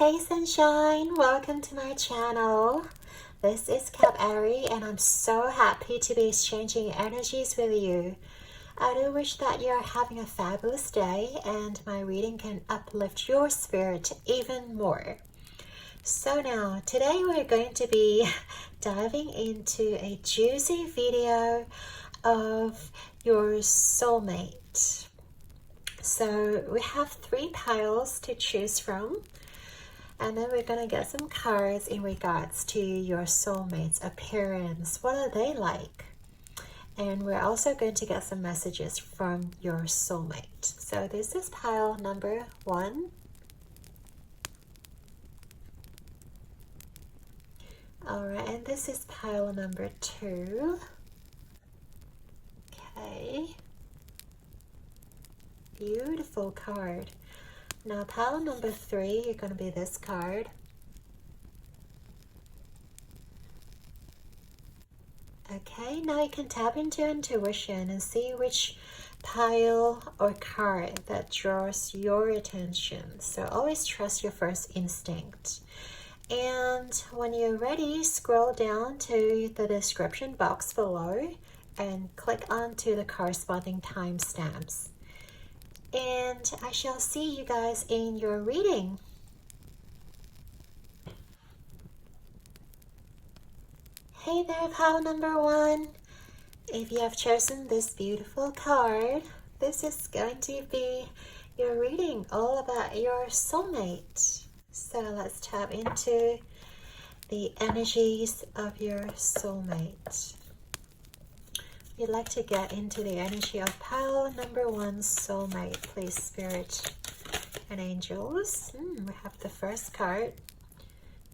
Hey sunshine, welcome to my channel. This is Capari and I'm so happy to be exchanging energies with you. I do wish that you're having a fabulous day and my reading can uplift your spirit even more. So now, today we're going to be diving into a juicy video of your soulmate. So we have 3 piles to choose from. And then we're going to get some cards in regards to your soulmate's appearance. What are they like? And we're also going to get some messages from your soulmate. So this is pile number 1. Alright, and this is pile number 2. Okay. Beautiful card. Now pile number 3, you're going to be this card. Okay, now you can tap into your intuition and see which pile or card that draws your attention. So always trust your first instinct. And when you're ready, scroll down to the description box below and click onto the corresponding timestamps. And I shall see you guys in your reading. Hey there, pile number 1. If you have chosen this beautiful card, this is going to be your reading all about your soulmate. So let's tap into the energies of your soulmate. If you'd like to get into the energy of pile number 1's soulmate, please, spirit and angels. We have the first card,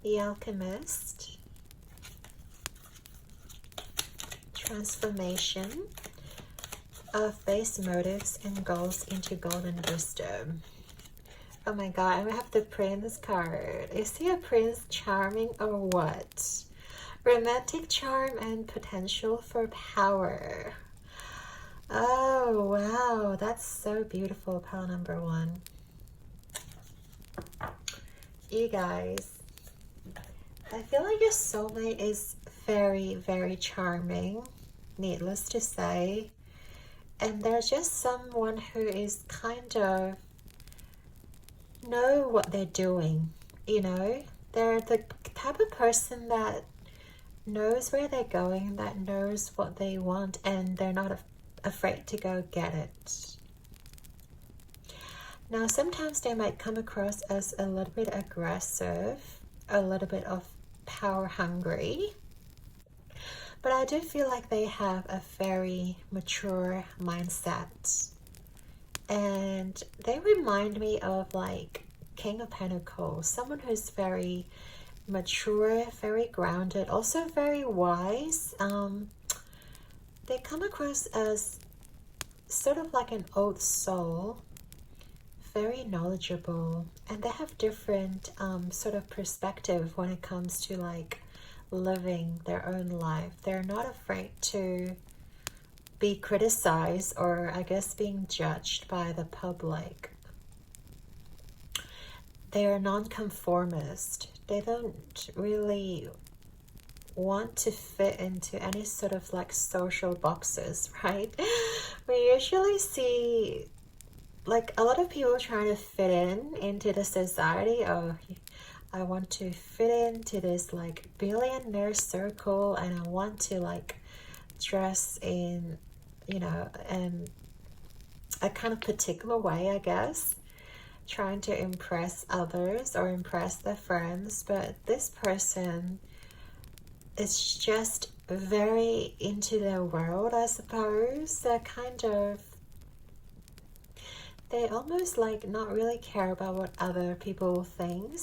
the alchemist. Transformation of base motives and goals into golden wisdom. Oh my god, and we have the prince card. Is he a prince charming or what? Romantic charm and potential for power. Oh wow, that's so beautiful, pile number 1. You guys, I feel like your soulmate is very, very charming, needless to say. And they're just someone who is kind of know what they're doing, you know? They're the type of person that knows where they're going, that knows what they want, and they're not afraid to go get it. Now, sometimes they might come across as a little bit aggressive, a little bit of power hungry, but I do feel like they have a very mature mindset, and they remind me of like King of Pentacles, someone who's very mature, very grounded, also very wise. They come across as sort of like an old soul, very knowledgeable, and they have different sort of perspective when it comes to like living their own life. They're not afraid to be criticized or I guess being judged by the public. They are non-conformist. They don't really want to fit into any sort of like social boxes, right? We usually see like a lot of people trying to fit into the society of, I want to fit into this like billionaire circle and I want to like dress in, you know, in a kind of particular way, I guess, trying to impress others or impress their friends. But this person is just very into their world, I suppose. They're kind of, they almost like not really care about what other people think.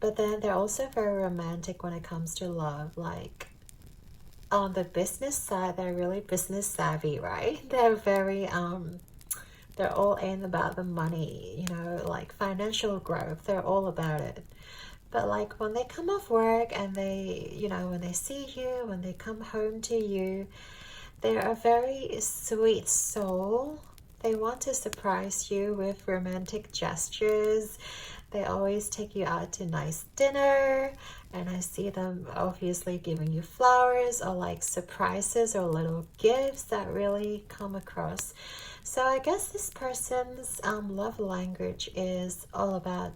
But then they're also very romantic when it comes to love. Like on the business side, they're really business savvy, right? They're very they're all in about the money, you know, like financial growth. They're all about it. But like when they come off work and they, you know, when they see you, when they come home to you, they're a very sweet soul. They want to surprise you with romantic gestures. They always take you out to nice dinner, and I see them obviously giving you flowers or like surprises or little gifts that really come across. So I guess this person's love language is all about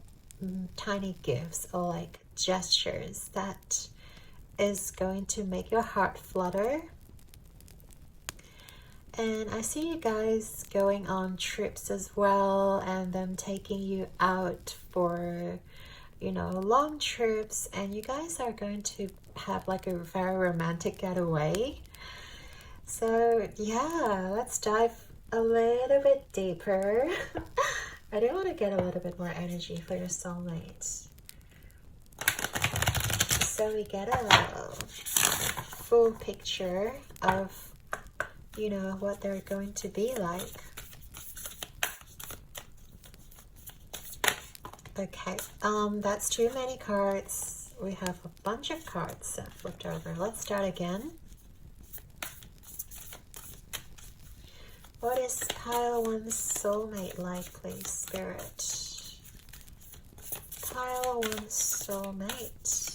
tiny gifts or like gestures that is going to make your heart flutter. And I see you guys going on trips as well, and them taking you out for, you know, long trips, and you guys are going to have like a very romantic getaway. So yeah, let's dive a little bit deeper. I do want to get a little bit more energy for your soulmate. So we get a full picture of, you know, what they're going to be like. Okay, that's too many cards. We have a bunch of cards flipped over. Let's start again. What is pile one's soulmate like, please, Spirit? Pile one's soulmate.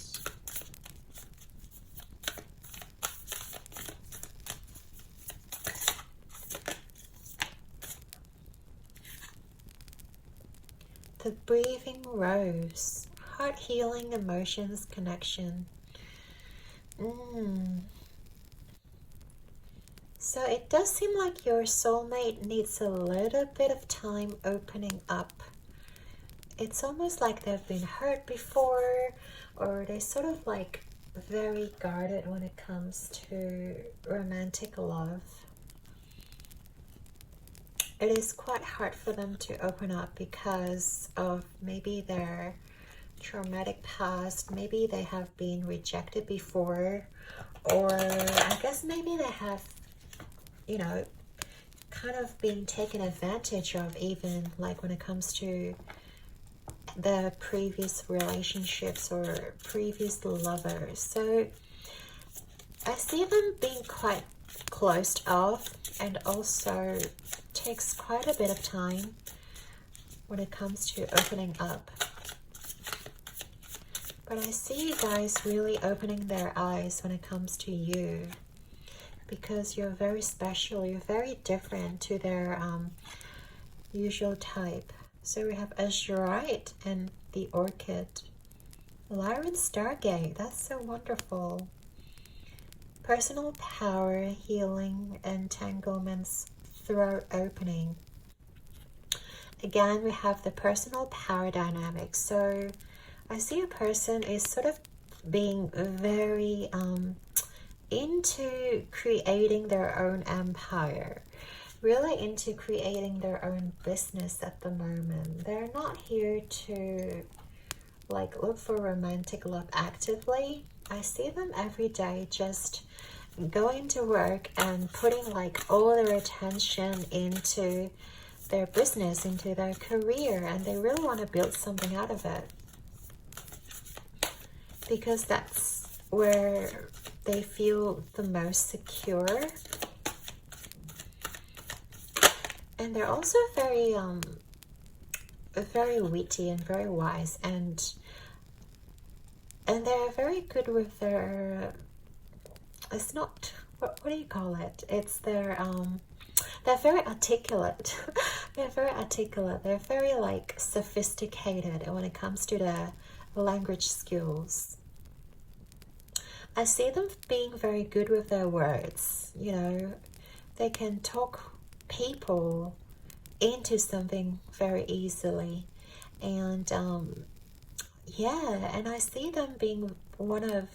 The breathing rose, heart healing, emotions, connection. So it does seem like your soulmate needs a little bit of time opening up. It's almost like they've been hurt before, or they're sort of like very guarded when it comes to romantic love. It is quite hard for them to open up because of maybe their traumatic past. Maybe they have been rejected before, or I guess maybe they have, you know, kind of being taken advantage of, even like when it comes to the previous relationships or previous lovers. So I see them being quite closed off, and also takes quite a bit of time when it comes to opening up. But I see you guys really opening their eyes when it comes to you, because you're very special, you're very different to their usual type. So we have Azurite and the Orchid. Lyran Stargate, that's so wonderful. Personal power, healing, entanglements, throat opening. Again, we have the personal power dynamic. So I see a person is sort of being very into creating their own empire, really into creating their own business at the moment. They're not here to like look for romantic love actively. I see them every day just going to work and putting like all their attention into their business, into their career, and they really want to build something out of it, because that's where they feel the most secure. And they're also very very witty and very wise, and they're very good with their, it's not, what do you call it, it's their they're very articulate. They're very articulate. They're very like sophisticated when it comes to their language skills. I see them being very good with their words. You know, they can talk people into something very easily. And yeah, and I see them being one of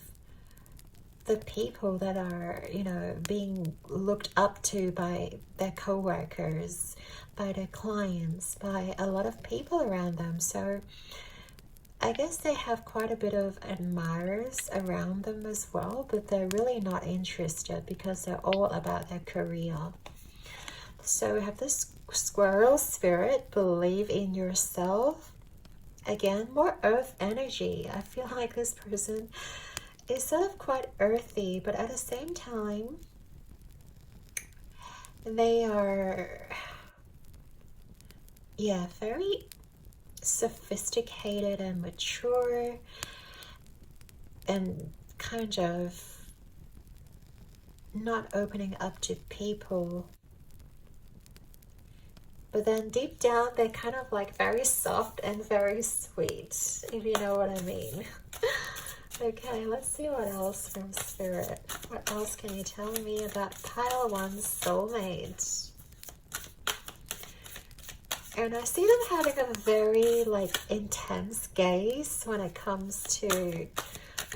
the people that are, you know, being looked up to by their co-workers, by their clients, by a lot of people around them. So I guess they have quite a bit of admirers around them as well, but they're really not interested because they're all about their career. So we have this squirrel spirit, believe in yourself. Again, more earth energy. I feel like this person is sort of quite earthy, but at the same time, they are, yeah, very sophisticated and mature and kind of not opening up to people. But then deep down, they're kind of like very soft and very sweet, if you know what I mean. Okay, let's see what else from Spirit. What else can you tell me about Pile 1's soulmate? And I see them having a very like intense gaze when it comes to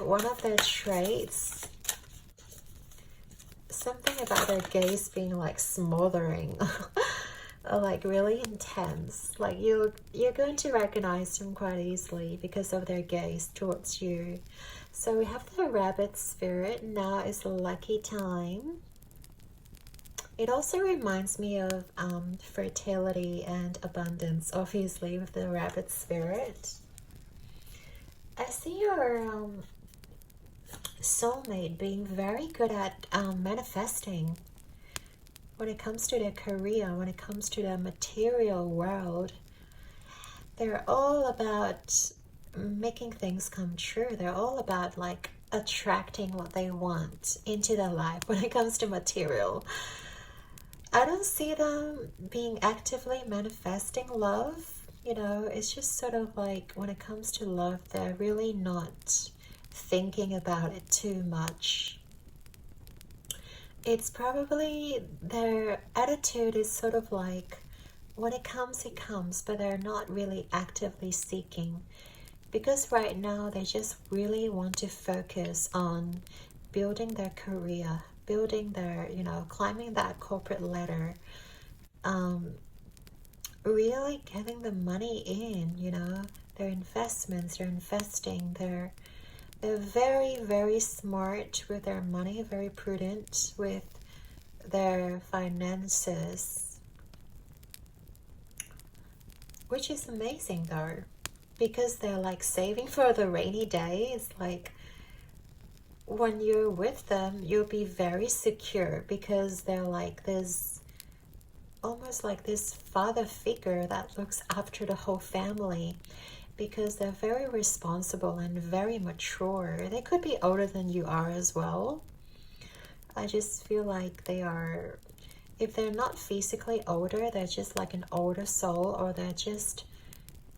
one of their traits. Something about their gaze being like smothering. Like really intense. Like you're going to recognize them quite easily because of their gaze towards you. So we have the Rabbit Spirit. Now is the lucky time. It also reminds me of fertility and abundance, obviously, with the Rabbit Spirit. I see your soulmate being very good at manifesting. When it comes to their career, when it comes to their material world, they're all about making things come true. They're all about like attracting what they want into their life when it comes to material. I don't see them being actively manifesting love. You know, it's just sort of like when it comes to love, they're really not thinking about it too much. It's probably their attitude is sort of like when it comes, it comes, but they're not really actively seeking. Because right now they just really want to focus on building their career, building their, you know, climbing that corporate ladder, really getting the money in, you know, their investments, they're investing, they're very, very smart with their money, very prudent with their finances, which is amazing though, because they're like saving for the rainy days. Like when you're with them, you'll be very secure because they're like this, almost like this father figure that looks after the whole family. Because they're very responsible and very mature. They could be older than you are as well. I just feel like they are, if they're not physically older, they're just like an older soul, or they're just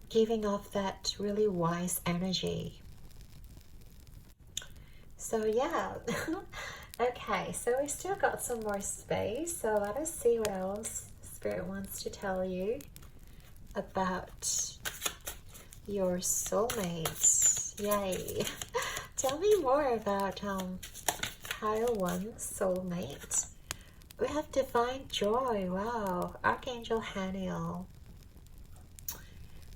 giving off that really wise energy. So yeah. Okay, so we still got some more space. So let us see what else Spirit wants to tell you about your soulmate. Yay. Tell me more about Pile 1's soulmate. We have Divine Joy. Wow. Archangel Haniel.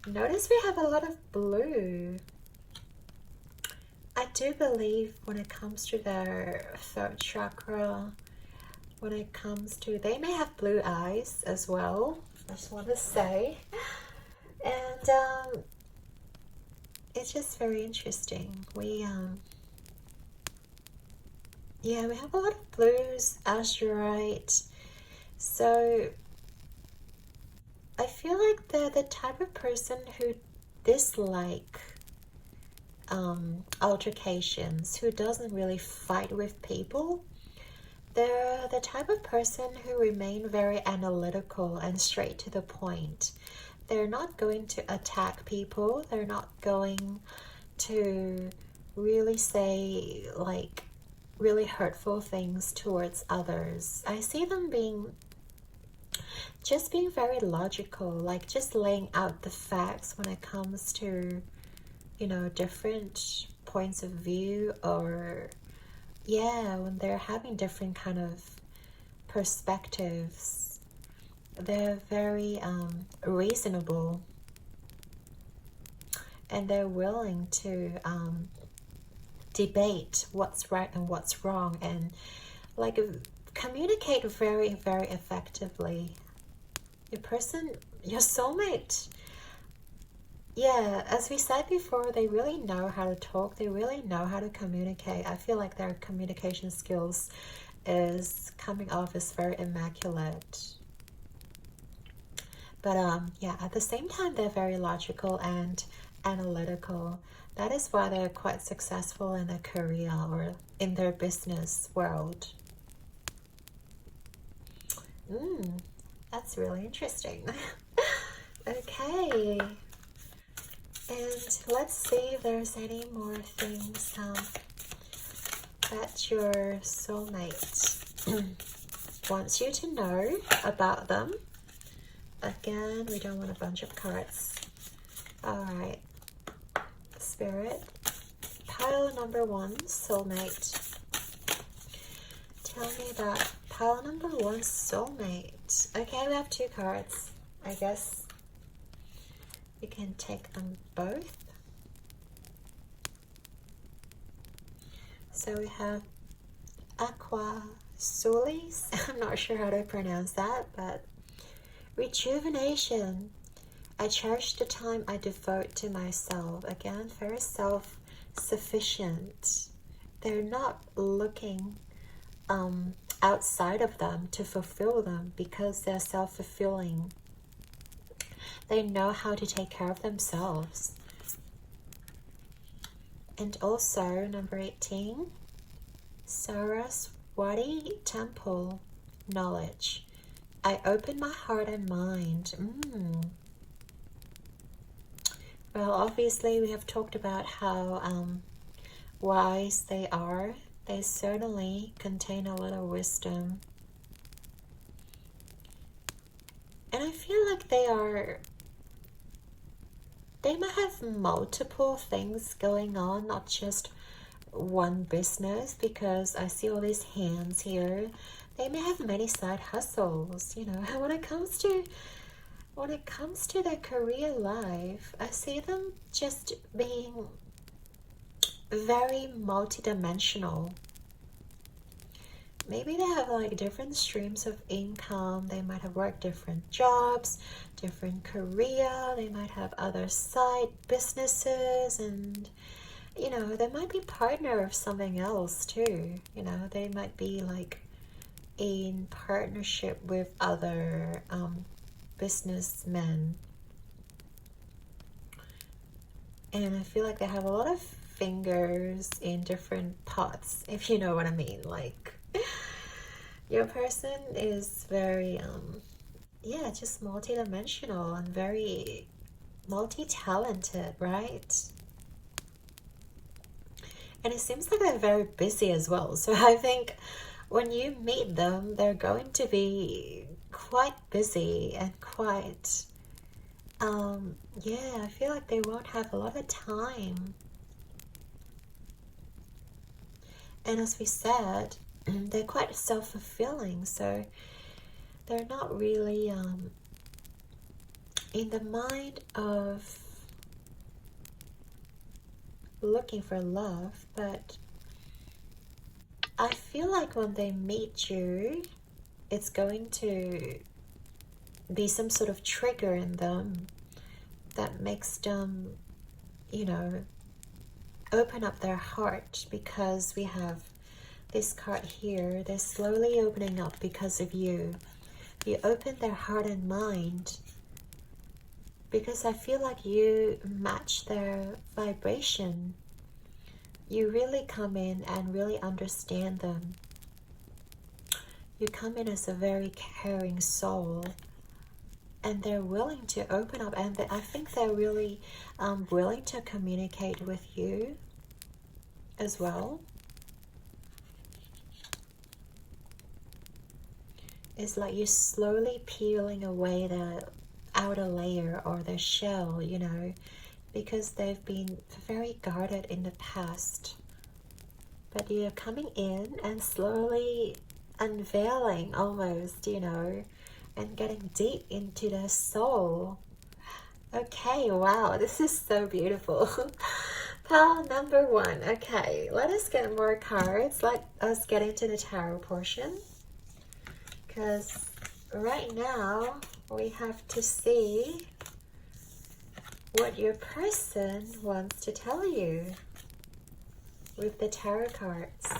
Notice we have a lot of blue. I do believe when it comes to their third chakra, when it comes to, they may have blue eyes as well. I just want to say. And it's just very interesting. We yeah, we have a lot of blues, azurite. So I feel like they're the type of person who dislike altercations, who doesn't really fight with people. They're the type of person who remain very analytical and straight to the point. They're not going to attack people. They're not going to really say like really hurtful things towards others. I see them being very logical, like just laying out the facts when it comes to, you know, different points of view, or yeah, when they're having different kind of perspectives. They're very reasonable, and they're willing to debate what's right and what's wrong, and like communicate very, very effectively. Your person, your soulmate, yeah, as we said before, they really know how to talk. They really know how to communicate. I feel like their communication skills is coming off as very immaculate. But yeah, at the same time, they're very logical and analytical. That is why they're quite successful in their career or in their business world. That's really interesting. Okay. And let's see if there's any more things that your soulmate wants you to know about them. Again, we don't want a bunch of cards. All right. Spirit. Pile number 1, soulmate. Tell me about pile number 1, soulmate. Okay, we have 2 cards. I guess you can take them both. So we have Aqua Solis. I'm not sure how to pronounce that, but rejuvenation. I cherish the time I devote to myself. Again, very self-sufficient. They're not looking outside of them to fulfill them because they're self-fulfilling. They know how to take care of themselves. And also, number 18, Saraswati Temple, knowledge. I open my heart and mind. Well, obviously, we have talked about how wise they are. They certainly contain a little wisdom. And I feel like they might have multiple things going on, not just one business, because I see all these hands here. They may have many side hustles, you know. When it comes to their career life, I see them just being very multidimensional. Maybe they have like different streams of income. They might have worked different jobs, different career. They might have other side businesses, and you know, they might be partner of something else too. You know, they might be like in partnership with other businessmen. And I feel like they have a lot of fingers in different pots, if you know what I mean. Like, your person is very, yeah, just multi-dimensional and very multi-talented, right? And it seems like they're very busy as well. So I think when you meet them, they're going to be quite busy and quite, yeah, I feel like they won't have a lot of time. And as we said, they're quite self-fulfilling, so they're not really in the mind of looking for love, but I feel like when they meet you, it's going to be some sort of trigger in them that makes them, you know, open up their heart, because we have this card here. They're slowly opening up because of you. You open their heart and mind because I feel like you match their vibration. You really come in and really understand them. You come in as a very caring soul, and they're willing to open up, and I think they're really willing to communicate with you as well. It's like you're slowly peeling away the outer layer or the shell, you know, because they've been very guarded in the past. But you're coming in and slowly unveiling almost, you know, and getting deep into their soul. Okay, wow, this is so beautiful. Pile number 1. Okay, let us get more cards. Let us get into the tarot portion, because right now we have to see what your person wants to tell you with the tarot cards.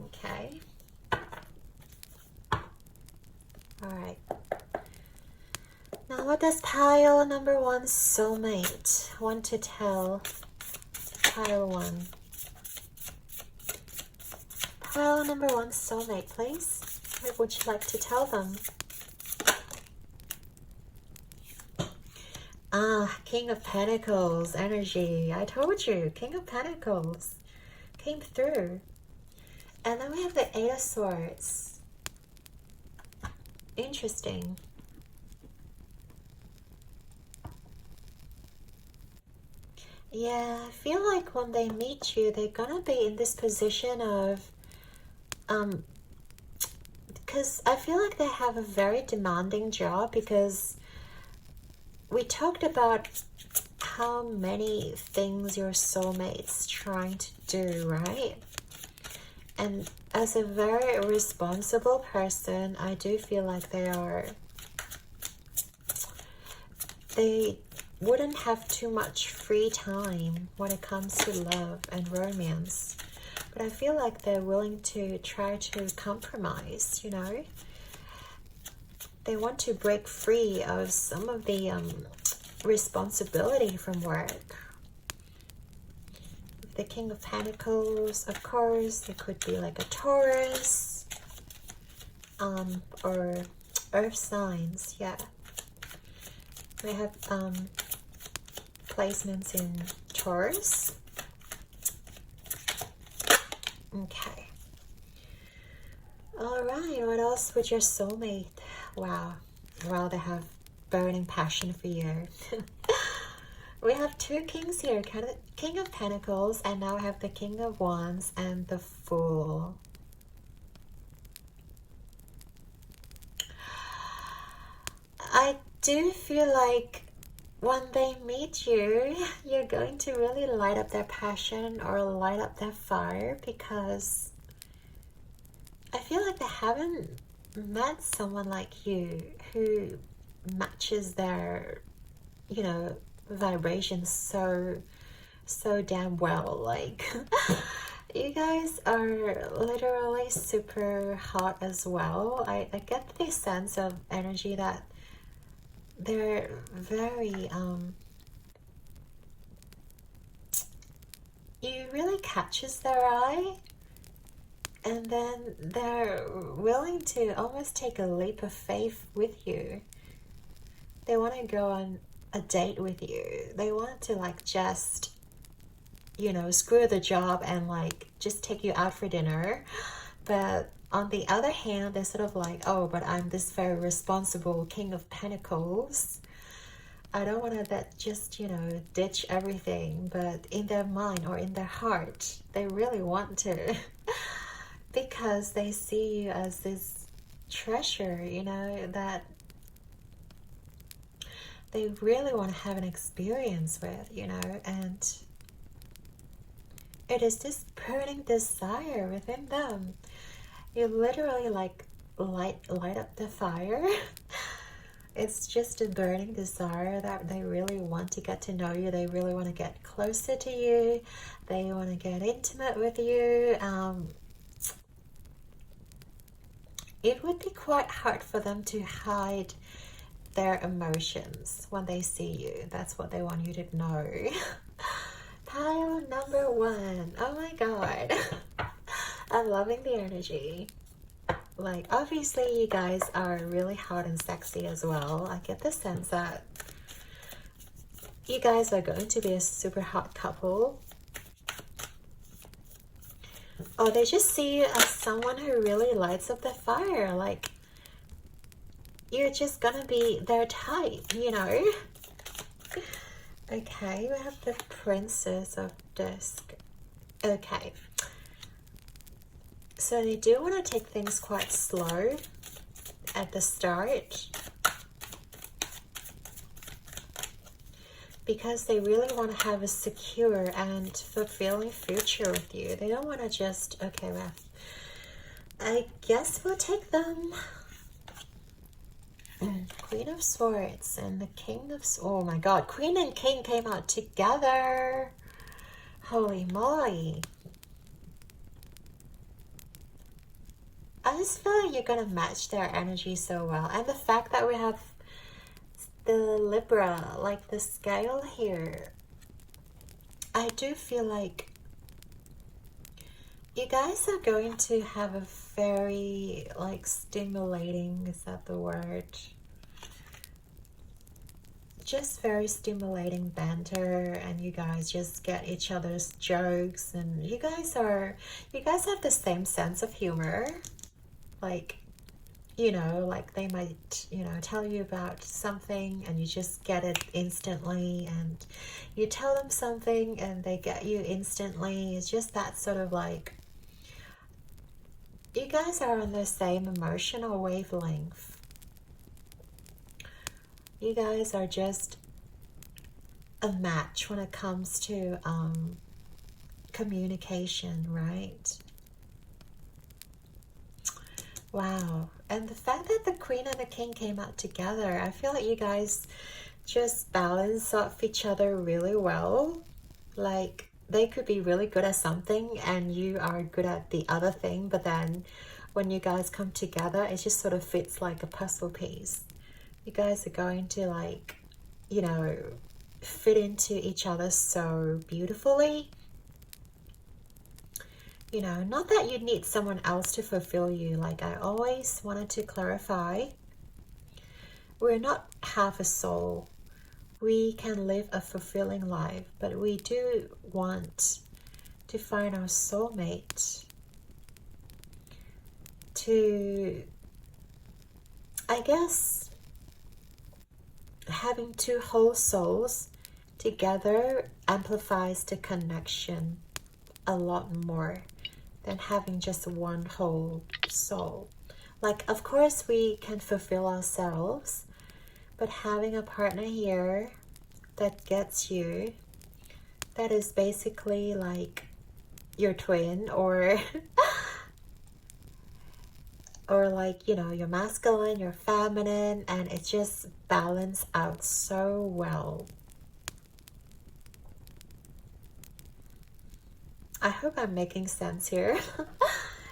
Okay. All right. Now what does pile number 1 soulmate want to tell pile 1? Pile number 1 soulmate, please. What would you like to tell them? Ah, King of Pentacles energy. I told you, King of Pentacles came through. And then we have the 8 of Swords. Interesting. Yeah, I feel like when they meet you, they're gonna be in this position of, because I feel like they have a very demanding job, because we talked about how many things your soulmate's trying to do, right? And as a very responsible person, I do feel like they wouldn't have too much free time when it comes to love and romance. But I feel like they're willing to try to compromise, you know? They want to break free of some of the responsibility from work. The King of Pentacles, of course, it could be like a Taurus, or earth signs, yeah. We have placements in Taurus. Okay. All right, what else would your soulmate? Wow, they have burning passion for you. We have 2 kings here, King of Pentacles, and now we have the King of Wands and the Fool. I do feel like when they meet you, you're going to really light up their passion or light up their fire, because I feel like they haven't met someone like you who matches their, you know, vibrations so damn well. Like, you guys are literally super hot as well. I get the sense of energy that they're very you really catches their eye, and then they're willing to almost take a leap of faith with you. They want to go on a date with you. They want to like just, you know, screw the job and like just take you out for dinner. But on the other hand, they're sort of like, oh, but I'm this very responsible King of Pentacles. I don't want to just, you know, ditch everything. But in their mind or in their heart, they really want to. Because they see you as this treasure, you know, that they really want to have an experience with, you know. And it is this burning desire within them. You literally like light up the fire. It's just a burning desire that they really want to get to know you. They really want to get closer to you. They want to get intimate with you. It would be quite hard for them to hide their emotions when they see you. That's what they want you to know. Pile number 1. Oh my god. I'm loving the energy. Like, obviously you guys are really hot and sexy as well. I get the sense that you guys are going to be a super hot couple. Or they just see you as someone who really lights up the fire. Like, you're just gonna be their type, you know? Okay, we have the Princess of Disc. Okay. So they do want to take things quite slow at the start, because they really want to have a secure and fulfilling future with you. They don't want to just, okay, well, I guess we'll take them. Queen of Swords and the King of... Oh my god, Queen and King came out together. Holy moly. I just feel like you're gonna match their energy so well. And the fact that we have the Libra, like the scale here, I do feel like you guys are going to have a very, like, stimulating, is that the word? Just very stimulating banter, and you guys just get each other's jokes, and you guys have the same sense of humor. Like, like they might, tell you about something and you just get it instantly, and you tell them something and they get you instantly. It's just that sort of like, you guys are on the same emotional wavelength. You guys are just a match when it comes to communication, right? Wow. And the fact that the Queen and the King came out together, I feel like you guys just balance off each other really well. Like, they could be really good at something and you are good at the other thing, but then when you guys come together, it just sort of fits like a puzzle piece. You guys are going to, like, fit into each other so beautifully. Not that you need someone else to fulfill you. Like, I always wanted to clarify, we're not half a soul. We can live a fulfilling life, but we do want to find our soulmate, to, I guess, having two whole souls together amplifies the connection a lot more than having just one whole soul. Like, of course we can fulfill ourselves, but having a partner here that gets you, that is basically like your twin, or or like, your masculine, your feminine, and it's just balanced out so well. I hope I'm making sense here.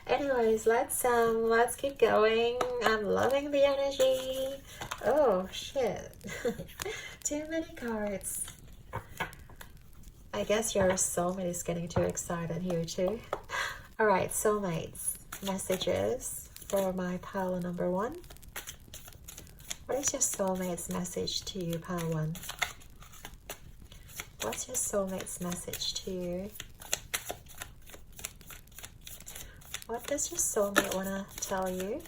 Anyways, let's keep going. I'm loving the energy. Oh shit. Too many cards. I guess your soulmate is getting too excited here too. Alright, soulmates. Messages for my pile number 1. What is your soulmate's message to you, pile 1? What's your soulmate's message to you? What does your soulmate want to tell you?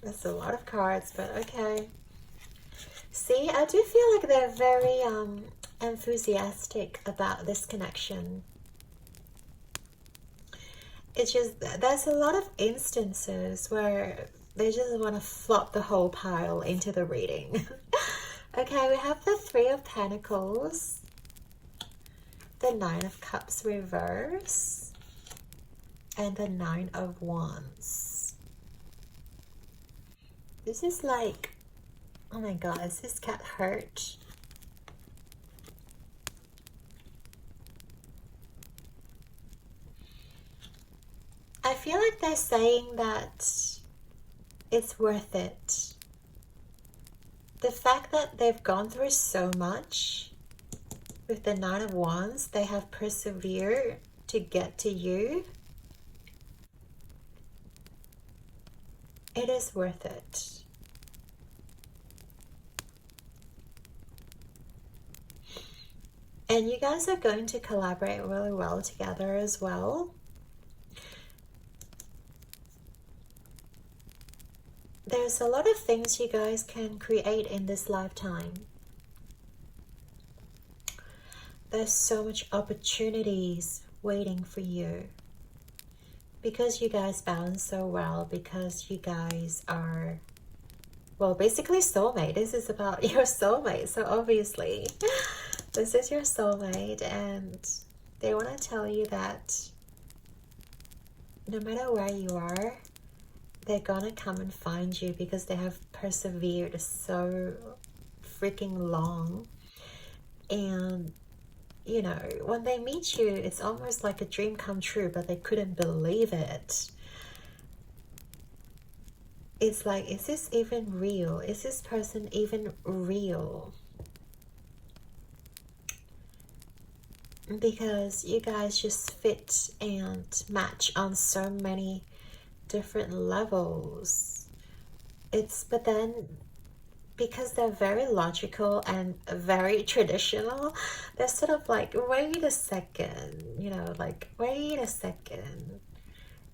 There's a lot of cards, but okay. See, I do feel like they're very enthusiastic about this connection. It's just, there's a lot of instances where they just want to flop the whole pile into the reading. Okay, we have the 3 of Pentacles, the 9 of Cups reverse, and the 9 of Wands. This is like, oh my god, is this cat hurt? I feel like they're saying that it's worth it. The fact that they've gone through so much with the 9 of Wands, they have persevered to get to you. It is worth it. And you guys are going to collaborate really well together as well. There's a lot of things you guys can create in this lifetime. There's so much opportunities waiting for you. Because you guys balance so well, because you guys are, well, basically soulmate. This is about your soulmate, so obviously this is your soulmate, and they want to tell you that no matter where you are, they're gonna come and find you because they have persevered so freaking long, and you know, when they meet you, it's almost like a dream come true, but they couldn't believe it. It's like, is this even real? Is this person even real? Because you guys just fit and match on so many different levels. But then, because they're very logical and very traditional, they're sort of like, wait a second, you know, like, wait a second.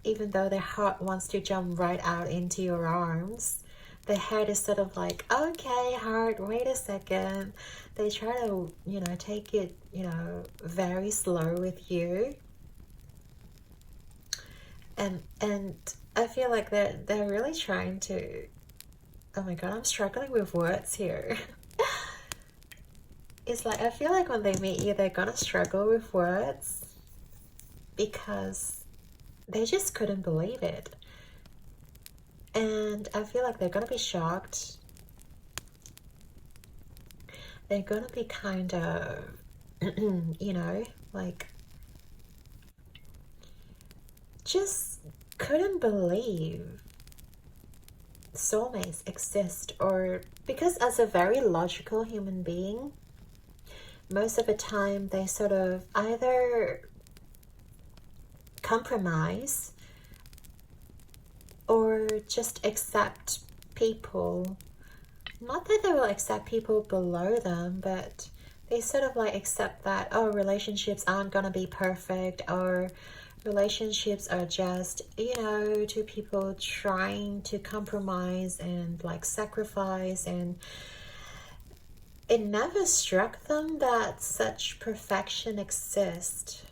Even though their heart wants to jump right out into your arms, their head is sort of like, okay, heart, wait a second. They try to, you know, take it, you know, very slow with you. And I feel like they're really trying to, oh my god, I'm struggling with words here. It's like, I feel like when they meet you, they're gonna struggle with words because they just couldn't believe it. And I feel like they're gonna be shocked. They're gonna be kind of, you know, like, just couldn't believe soulmates exist. Or because as a very logical human being, most of the time they sort of either compromise or just accept people. Not that they will accept people below them, but they sort of like accept that, oh, relationships aren't gonna be perfect, or relationships are just, you know, two people trying to compromise and like sacrifice. And it never struck them that such perfection exists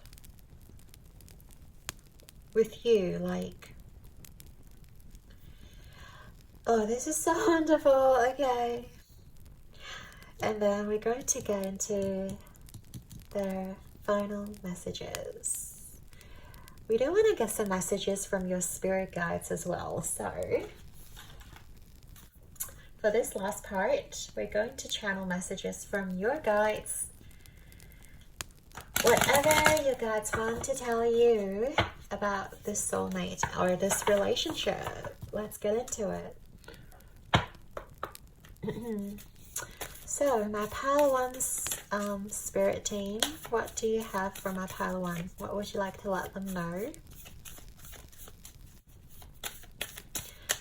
with you. Like, oh, this is so wonderful. Okay. And then we're going to get into their final messages. We do want to get some messages from your spirit guides as well. So for this last part, we're going to channel messages from your guides. Whatever your guides want to tell you about this soulmate or this relationship, let's get into it. So, my pile one's spirit team, what do you have for my pile one? What would you like to let them know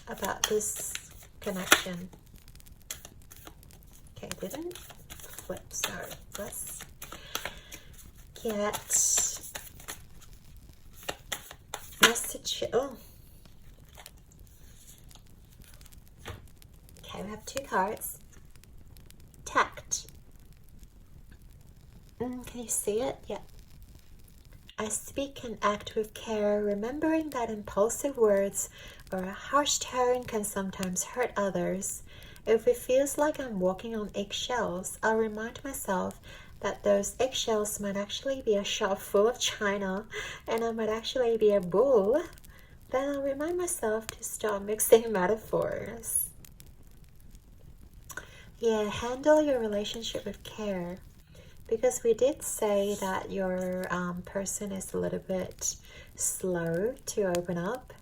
about this connection? Okay, didn't flip, sorry. Let's get message. Oh, okay, we have two cards. Tact. Can you see it? Yeah. I speak and act with care, remembering that impulsive words or a harsh tone can sometimes hurt others. If it feels like I'm walking on eggshells, I'll remind myself that those eggshells might actually be a shop full of china and I might actually be a bull. Then I'll remind myself to stop mixing metaphors. Yeah, handle your relationship with care, because we did say that your person is a little bit slow to open up.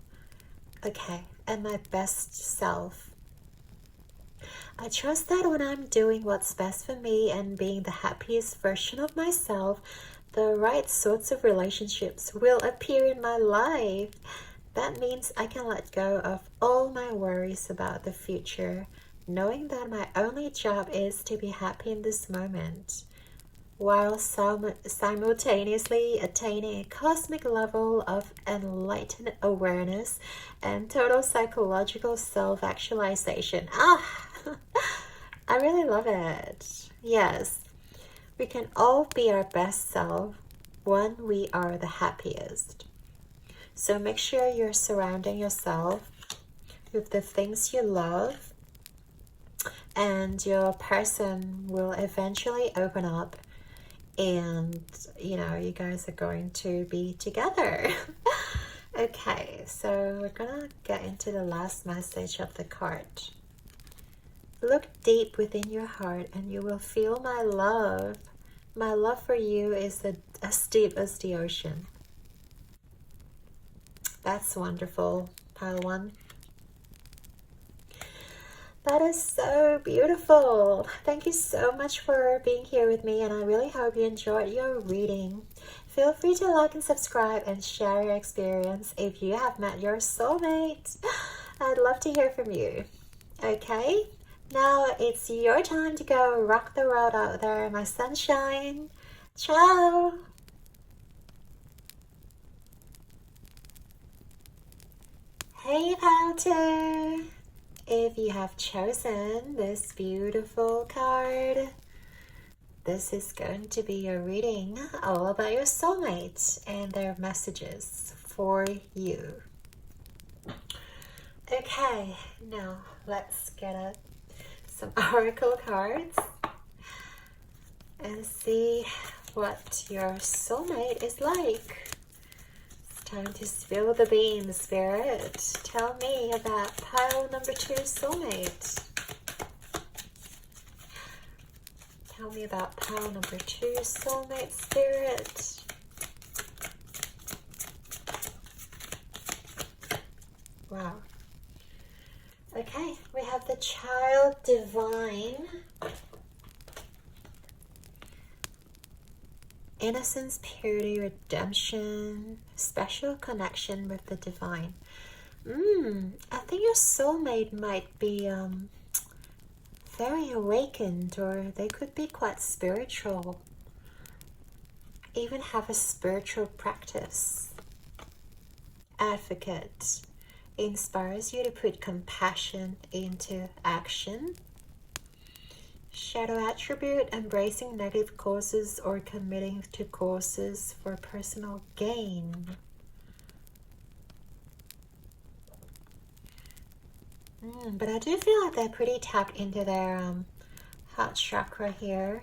Okay, and my best self. I trust that when I'm doing what's best for me and being the happiest version of myself, the right sorts of relationships will appear in my life. That means I can let go of all my worries about the future, knowing that my only job is to be happy in this moment, while simultaneously attaining a cosmic level of enlightened awareness and total psychological self-actualization. I really love it. Yes, we can all be our best self when we are the happiest. So make sure you're surrounding yourself with the things you love, and your person will eventually open up, and you know, you guys are going to be together. Okay, so we're gonna get into the last message of the card. Look deep within your heart and you will feel my love. My love for you is as deep as the ocean. That's wonderful, pile one. That is so beautiful. Thank you so much for being here with me, and I really hope you enjoyed your reading. Feel free to like and subscribe and share your experience if you have met your soulmate. I'd love to hear from you. Okay, now it's your time to go rock the world out there, my sunshine. Ciao! Hey, pile two! If you have chosen this beautiful card, this is going to be a reading all about your soulmate and their messages for you. Okay, now let's get some oracle cards and see what your soulmate is like. Time to spill the beans, Spirit. Tell me about pile number 2 soulmate. Tell me about pile number 2 soulmate, Spirit. Wow. Okay, we have the child divine. Innocence, purity, redemption, special connection with the divine. I think your soulmate might be very awakened, or they could be quite spiritual, even have a spiritual practice. Advocate, inspires you to put compassion into action. Shadow attribute, embracing negative causes or committing to causes for personal gain. But I do feel like they're pretty tapped into their heart chakra here.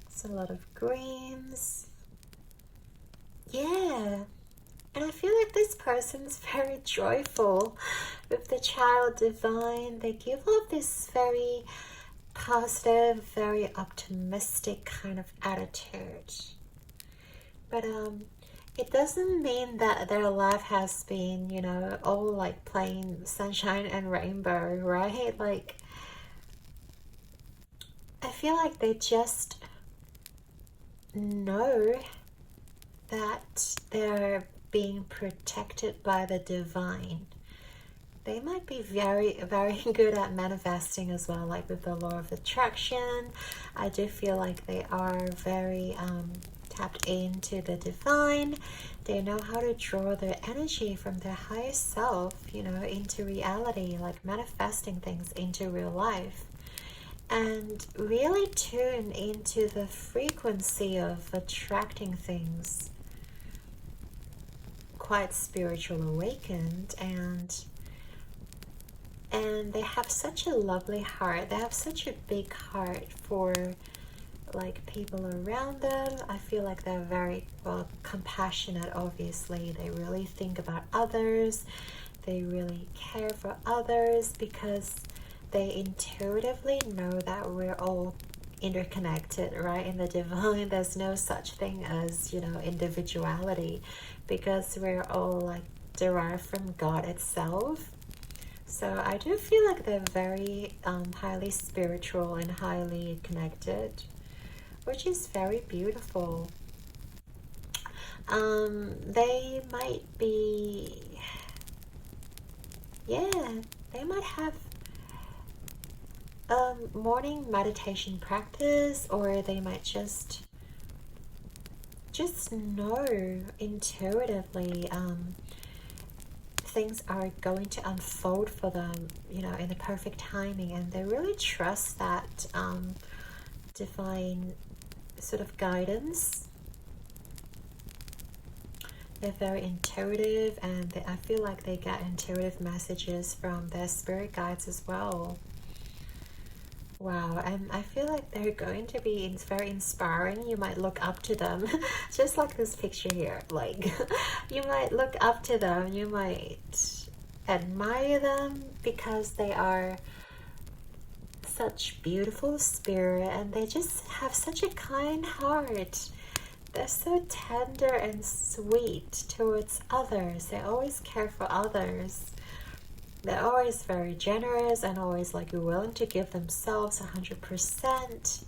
It's a lot of greens. Yeah. And I feel like this person's very joyful with the child divine. They give off this very positive, very optimistic kind of attitude. But it doesn't mean that their life has been, you know, all like plain sunshine and rainbow, right? Like, I feel like they just know that they're being protected by the divine. They might be very, very good at manifesting as well, like with the law of attraction. I do feel like they are very tapped into the divine. They know how to draw their energy from their higher self, you know, into reality, like manifesting things into real life. And really tune into the frequency of attracting things. Quite spiritual awakened, and they have such a lovely heart. They have such a big heart for like people around them. I feel like they're very well compassionate. Obviously, they really think about others. They really care for others because they intuitively know that we're all interconnected, right? In the divine, there's no such thing as, you know, individuality, because we're all like derived from God itself. So I do feel like they're very highly spiritual and highly connected, which is very beautiful. They might be, yeah, they might have morning meditation practice, or they might just know intuitively things are going to unfold for them, you know, in the perfect timing, and they really trust that divine sort of guidance. They're very intuitive, and I feel like they get intuitive messages from their spirit guides as well. Wow, and I feel like they're going to be very inspiring. You might look up to them, just like this picture here. Like, you might look up to them, you might admire them, because they are such beautiful spirit, and they just have such a kind heart. They're so tender and sweet towards others. They always care for others. They're always very generous and always like willing to give themselves 100%.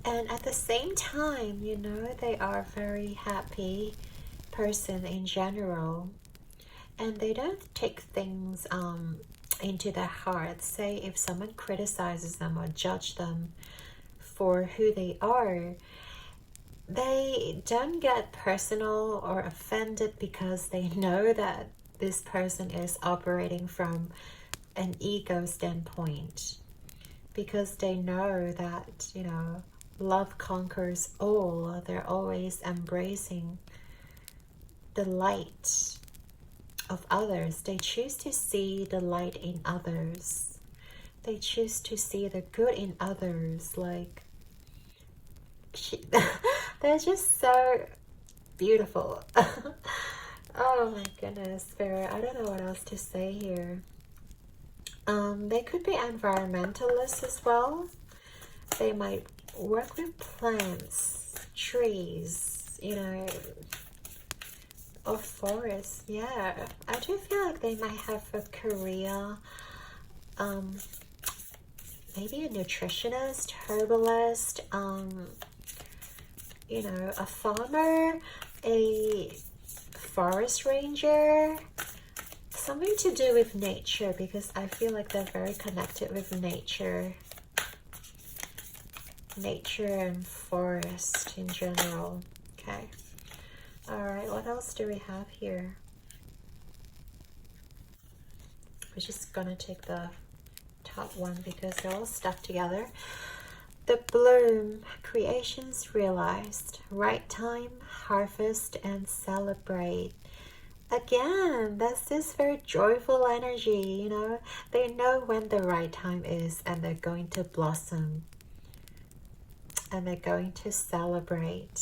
And at the same time, you know, they are a very happy person in general. And they don't take things into their heart. Say if someone criticizes them or judge them for who they are, they don't get personal or offended because they know that this person is operating from an ego standpoint. Because they know that, you know, love conquers all. They're always embracing the light of others. They choose to see the light in others. They choose to see the good in others. Like, they're just so beautiful. Oh my goodness, Spirit. I don't know what else to say here. They could be environmentalists as well. They might work with plants, trees, you know, or forests. Yeah, I do feel like they might have a career, maybe a nutritionist, herbalist, you know, a farmer, a forest ranger, something to do with nature, because I feel like they're very connected with nature and forest in general. Okay, all right, what else do we have here? We're just gonna take the top one because they're all stuck together. The bloom, creations realized, right time, harvest and celebrate. Again, that's this very joyful energy, you know. They know when the right time is and they're going to blossom. And they're going to celebrate.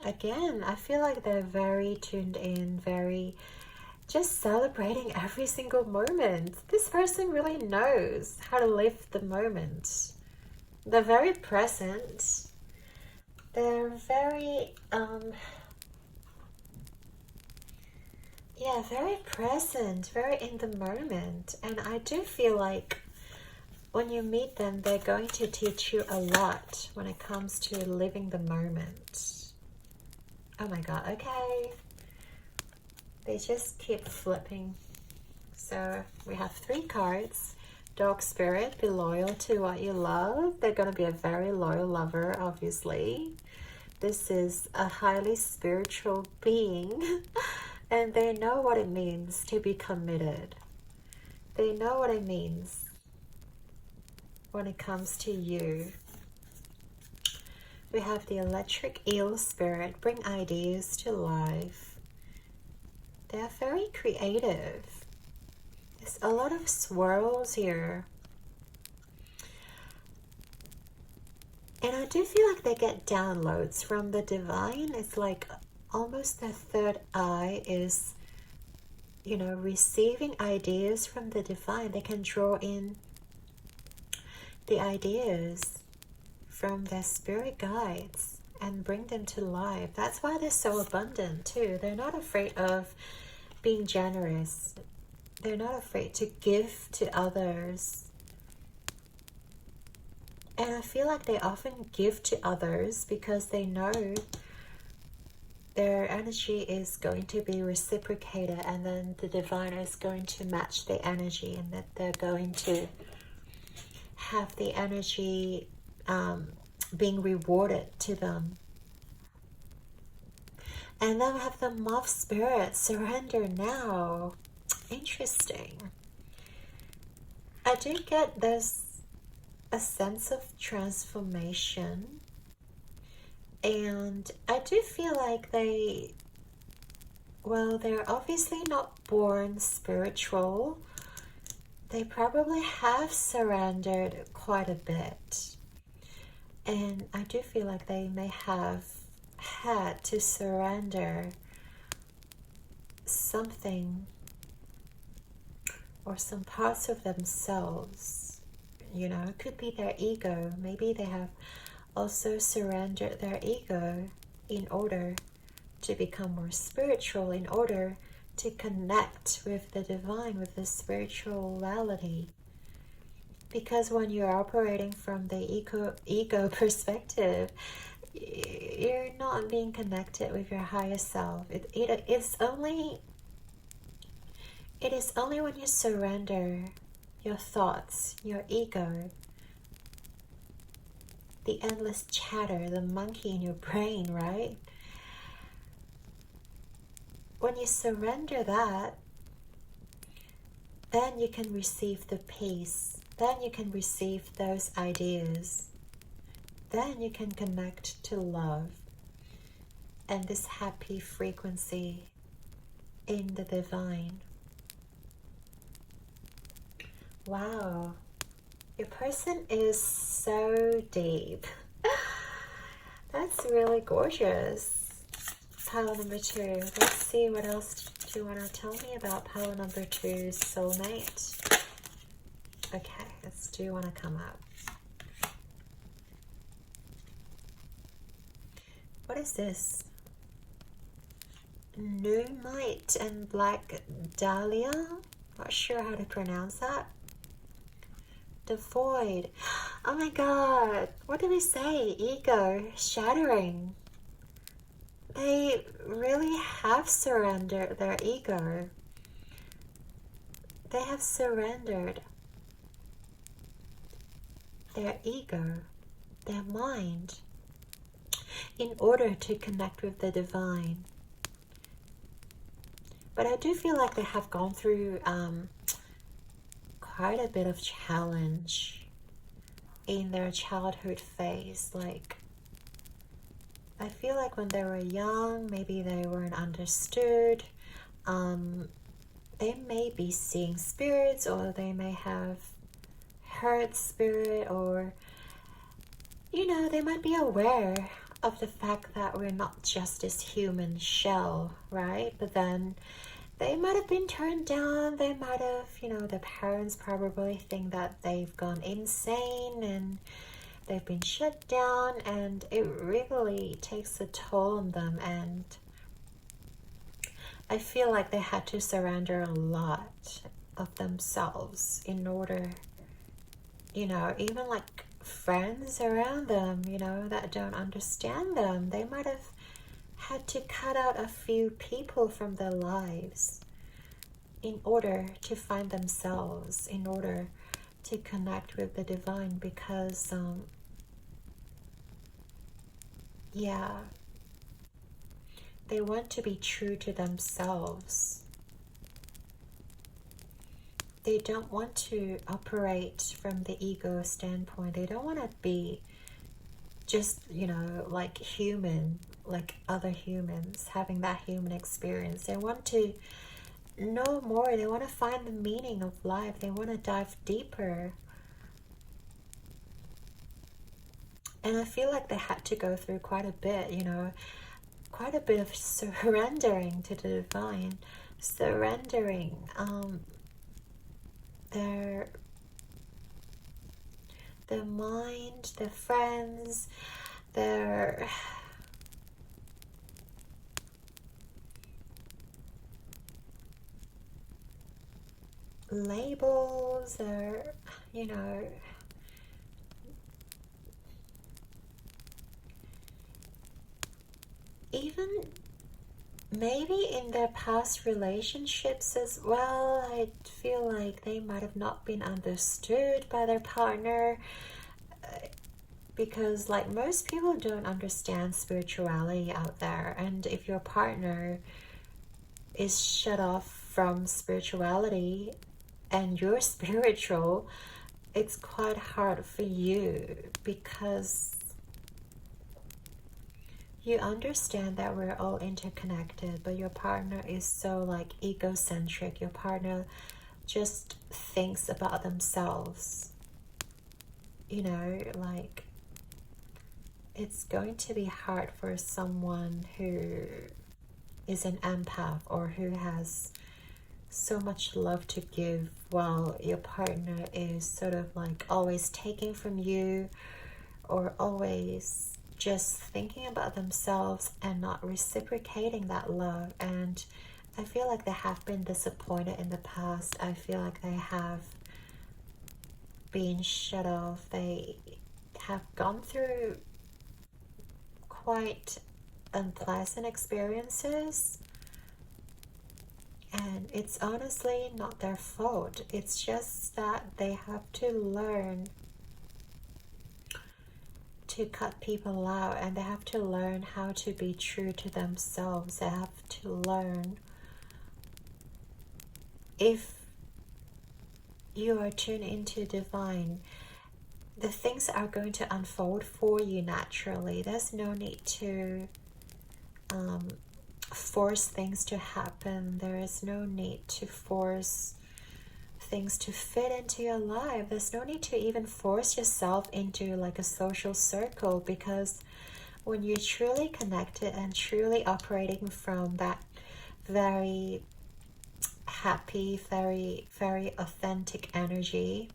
Again, I feel like they're very tuned in, very just celebrating every single moment. This person really knows how to live the moment. They're very present. They're very, very present, very in the moment. And I do feel like when you meet them, they're going to teach you a lot when it comes to living the moment. Oh my God, okay. They just keep flipping. So we have 3 cards. Dog spirit, be loyal to what you love. They're going to be a very loyal lover, obviously. This is a highly spiritual being. And they know what it means to be committed. They know what it means when it comes to you. We have the electric eel spirit, bring ideas to life. They're very creative. There's a lot of swirls here. And I do feel like they get downloads from the divine. It's like almost the third eye is, you know, receiving ideas from the divine. They can draw in the ideas from their spirit guides and bring them to life. That's why they're so abundant too. They're not afraid of being generous. They're not afraid to give to others. And I feel like they often give to others because they know their energy is going to be reciprocated, and then the divine is going to match the energy, and that they're going to have the energy being rewarded to them. And then we have the moth spirit, surrender now. Interesting. I do get this a sense of transformation, and I do feel like they're obviously not born spiritual. They probably have surrendered quite a bit, and I do feel like they may have had to surrender something or some parts of themselves. You know, it could be their ego. Maybe they have also surrendered their ego in order to become more spiritual, in order to connect with the divine, with the spirituality. Because when you're operating from the ego perspective, you're not being connected with your higher self. It is only when you surrender your thoughts, your ego, the endless chatter, the monkey in your brain, right? When you surrender that, then you can receive the peace. Then you can receive those ideas. Then you can connect to love and this happy frequency in the divine. Wow, your person is so deep. That's really gorgeous. Pile number 2. Let's see what else do you want to tell me about pile number 2, soulmate. Okay, let's do you want to come up. What is this? Pneumite and black dahlia? Not sure how to pronounce that. The void. Oh my god, what did we say? Ego shattering. They really have surrendered their ego. They have surrendered their ego, their mind, in order to connect with the divine. But I do feel like they have gone through quite a bit of challenge in their childhood phase. Like, I feel like when they were young, maybe they weren't understood. They may be seeing spirits, or they may have heard spirit, or, you know, they might be aware of the fact that we're not just this human shell, right? But then they might have been turned down. They might have, you know, the parents probably think that they've gone insane and they've been shut down, and it really takes a toll on them. And I feel like they had to surrender a lot of themselves in order, you know, even like friends around them, you know, that don't understand them. They might have had to cut out a few people from their lives in order to find themselves, in order to connect with the divine, because yeah, they want to be true to themselves. They don't want to operate from the ego standpoint. They don't want to be just, you know, like human, like other humans, having that human experience. They want to know more. They want to find the meaning of life. They want to dive deeper. And I feel like they had to go through quite a bit, you know, quite a bit of surrendering to the divine, surrendering their mind, their friends, their labels, their, you know, even maybe in their past relationships as well. I feel like they might have not been understood by their partner, because like most people don't understand spirituality out there, and if your partner is shut off from spirituality and you're spiritual, it's quite hard for you, because you understand that we're all interconnected, but your partner is so like egocentric. Your partner just thinks about themselves, you know, like it's going to be hard for someone who is an empath or who has so much love to give, while your partner is sort of like always taking from you, or always just thinking about themselves and not reciprocating that love. And I feel like they have been disappointed in the past. I feel like they have been shut off. They have gone through quite unpleasant experiences, and it's honestly not their fault. It's just that they have to learn to cut people out, and they have to learn how to be true to themselves. They have to learn, if you are tuned into divine, the things are going to unfold for you naturally. There's no need to force things to happen. There is no need to force things to fit into your life. There's no need to even force yourself into like a social circle, because when you're truly connected and truly operating from that very happy, very, very authentic energy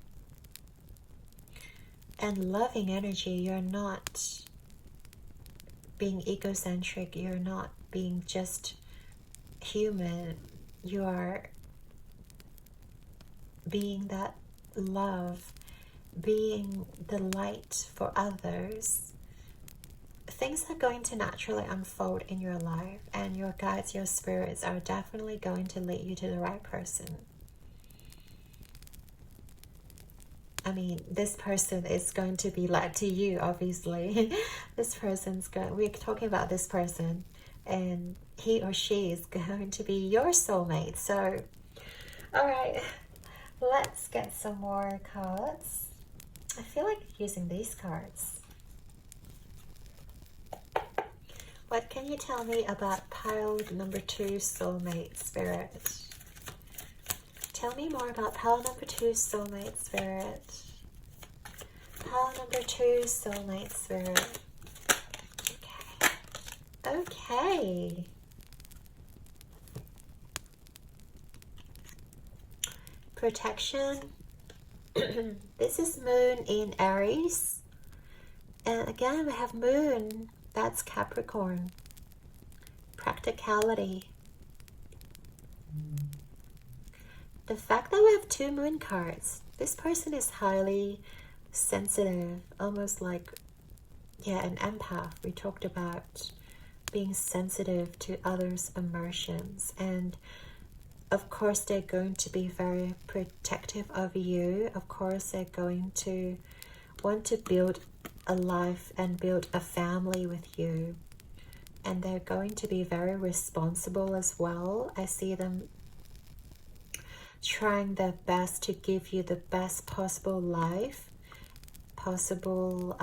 and loving energy, you're not being egocentric, you're not being just human, you are being that love, being the light for others. Things are going to naturally unfold in your life, and your guides, your spirits are definitely going to lead you to the right person. I mean, this person is going to be led to you, obviously. This person's going, we're talking about this person, and he or she is going to be your soulmate. So, all right, let's get some more cards. I feel like using these cards. What can you tell me about pile number 2, soulmate spirit? Tell me more about pile number 2, soulmate spirit. Pile number 2, soulmate spirit. Okay. Okay. Protection. This is Moon in Aries. And again, we have Moon. That's Capricorn. Practicality. The fact that we have 2 Moon cards, this person is highly sensitive, almost like, yeah, an empath. We talked about being sensitive to others' emotions, and of course they're going to be very protective of you. Of course they're going to want to build a life and build a family with you, and they're going to be very responsible as well. I see them trying their best to give you the best possible life, possible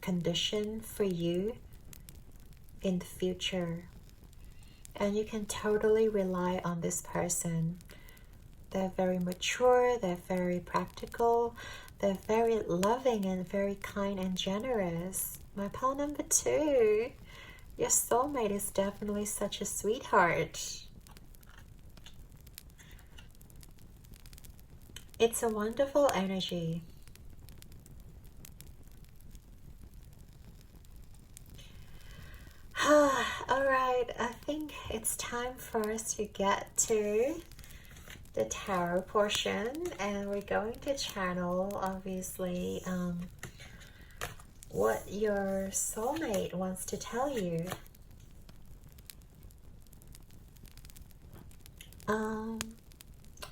condition for you in the future. And you can totally rely on this person. They're very mature, they're very practical, they're very loving and very kind and generous. My pile number 2, your soulmate is definitely such a sweetheart. It's a wonderful energy. Alright, I think it's time for us to get to the tarot portion, and we're going to channel, obviously, what your soulmate wants to tell you.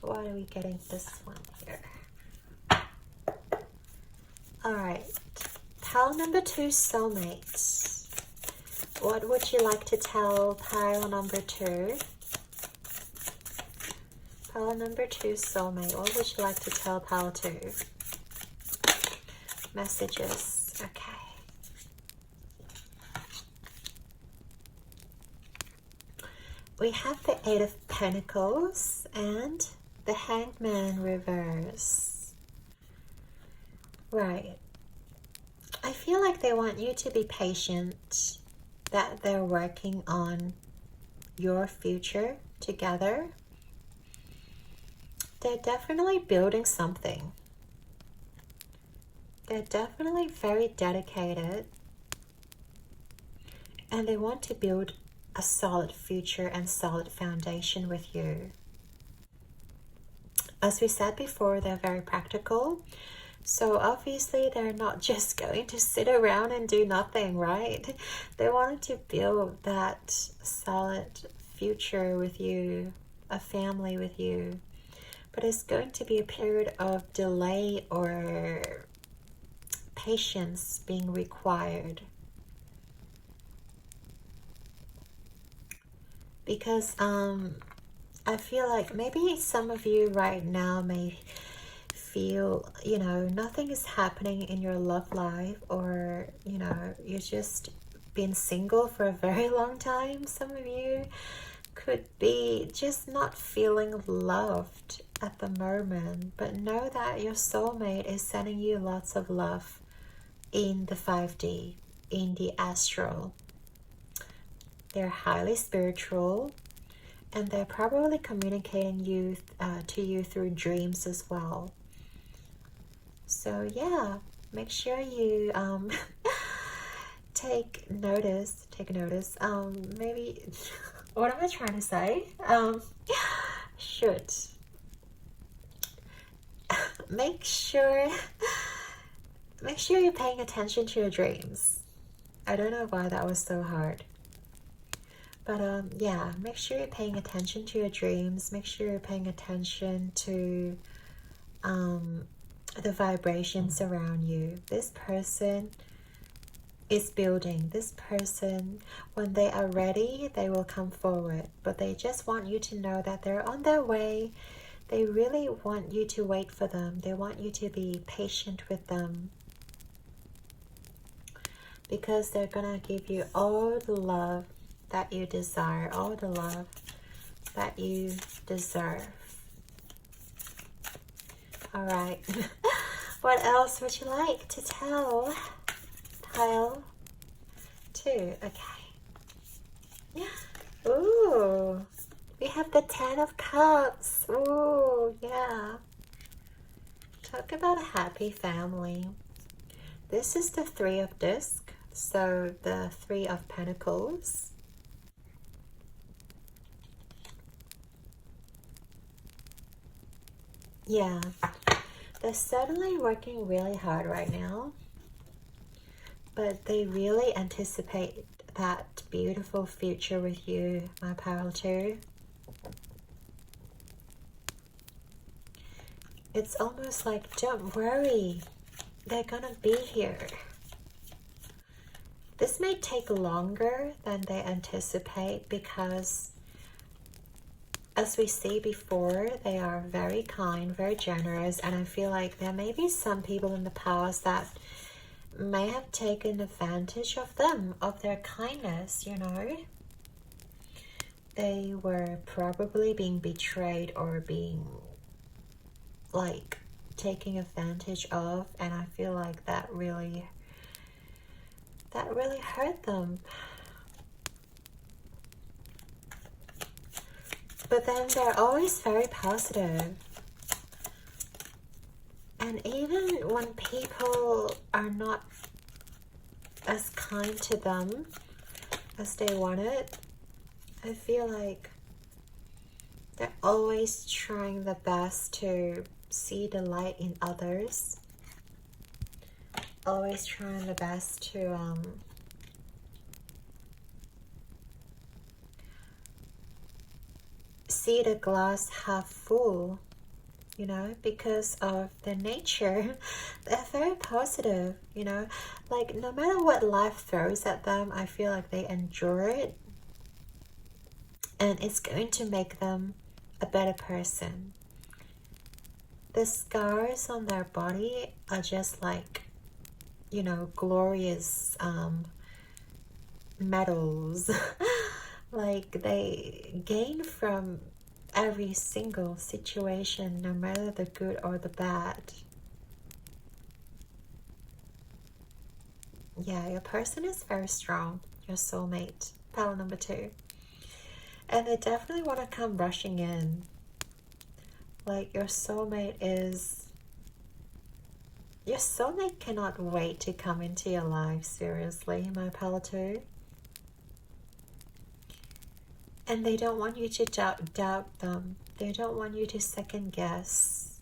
Why are we getting this one here? Alright, pile number 2, soulmate. What would you like to tell pile number 2? Pile number 2, soulmate. What would you like to tell pile 2? Messages. Okay. We have the 8 of Pentacles and the Hanged Man reverse. Right. I feel like they want you to be patient, that they're working on your future together. they're definitely building something. They're definitely very dedicated, and they want to build a solid future and solid foundation with you. As we said before, they're very practical. So obviously they're not just going to sit around and do nothing, right? They wanted to build that solid future with you, a family with you. But it's going to be a period of delay or patience being required. Because I feel like maybe some of you right now may feel, nothing is happening in your love life, or, you've just been single for a very long time. Some of you could be just not feeling loved at the moment, but know that your soulmate is sending you lots of love in the 5D, in the astral. They're highly spiritual, and they're probably communicating to you through dreams as well. So yeah, make sure you take notice. Maybe what am I trying to say? Should make sure you're paying attention to your dreams. I don't know why that was so hard. But yeah, make sure you're paying attention to your dreams. Make sure you're paying attention to the vibrations around you. This person is building. This person, when they are ready, they will come forward. But they just want you to know that they're on their way. They really want you to wait for them. They want you to be patient with them, because they're gonna give you all the love that you desire, all the love that you deserve. All right. What else would you like to tell? Pile 2. Okay. Ooh, we have the 10 of Cups. Ooh, yeah. Talk about a happy family. This is the 3 of Discs, so the 3 of Pentacles. Yeah, they're certainly working really hard right now, but they really anticipate that beautiful future with you, my pile 2. It's almost like, don't worry, they're gonna be here. This may take longer than they anticipate, because as we see before, they are very kind, very generous, and I feel like there may be some people in the past that may have taken advantage of them, of their kindness, They were probably being betrayed or being, like, taking advantage of, and I feel like that really hurt them. But then they're always very positive. And even when people are not as kind to them as they wanted, I feel like they're always trying the best to see the light in others. Always trying the best to see the glass half full, because of their nature. They're very positive, like no matter what life throws at them, I feel like they endure it, and it's going to make them a better person. The scars on their body are just like, glorious medals. Like they gain from every single situation, no matter the good or the bad. Yeah, your person is very strong, your soulmate, pile number 2. And they definitely want to come rushing in. Like your soulmate cannot wait to come into your life, seriously, my pal too. And they don't want you to doubt them. They don't want you to second guess.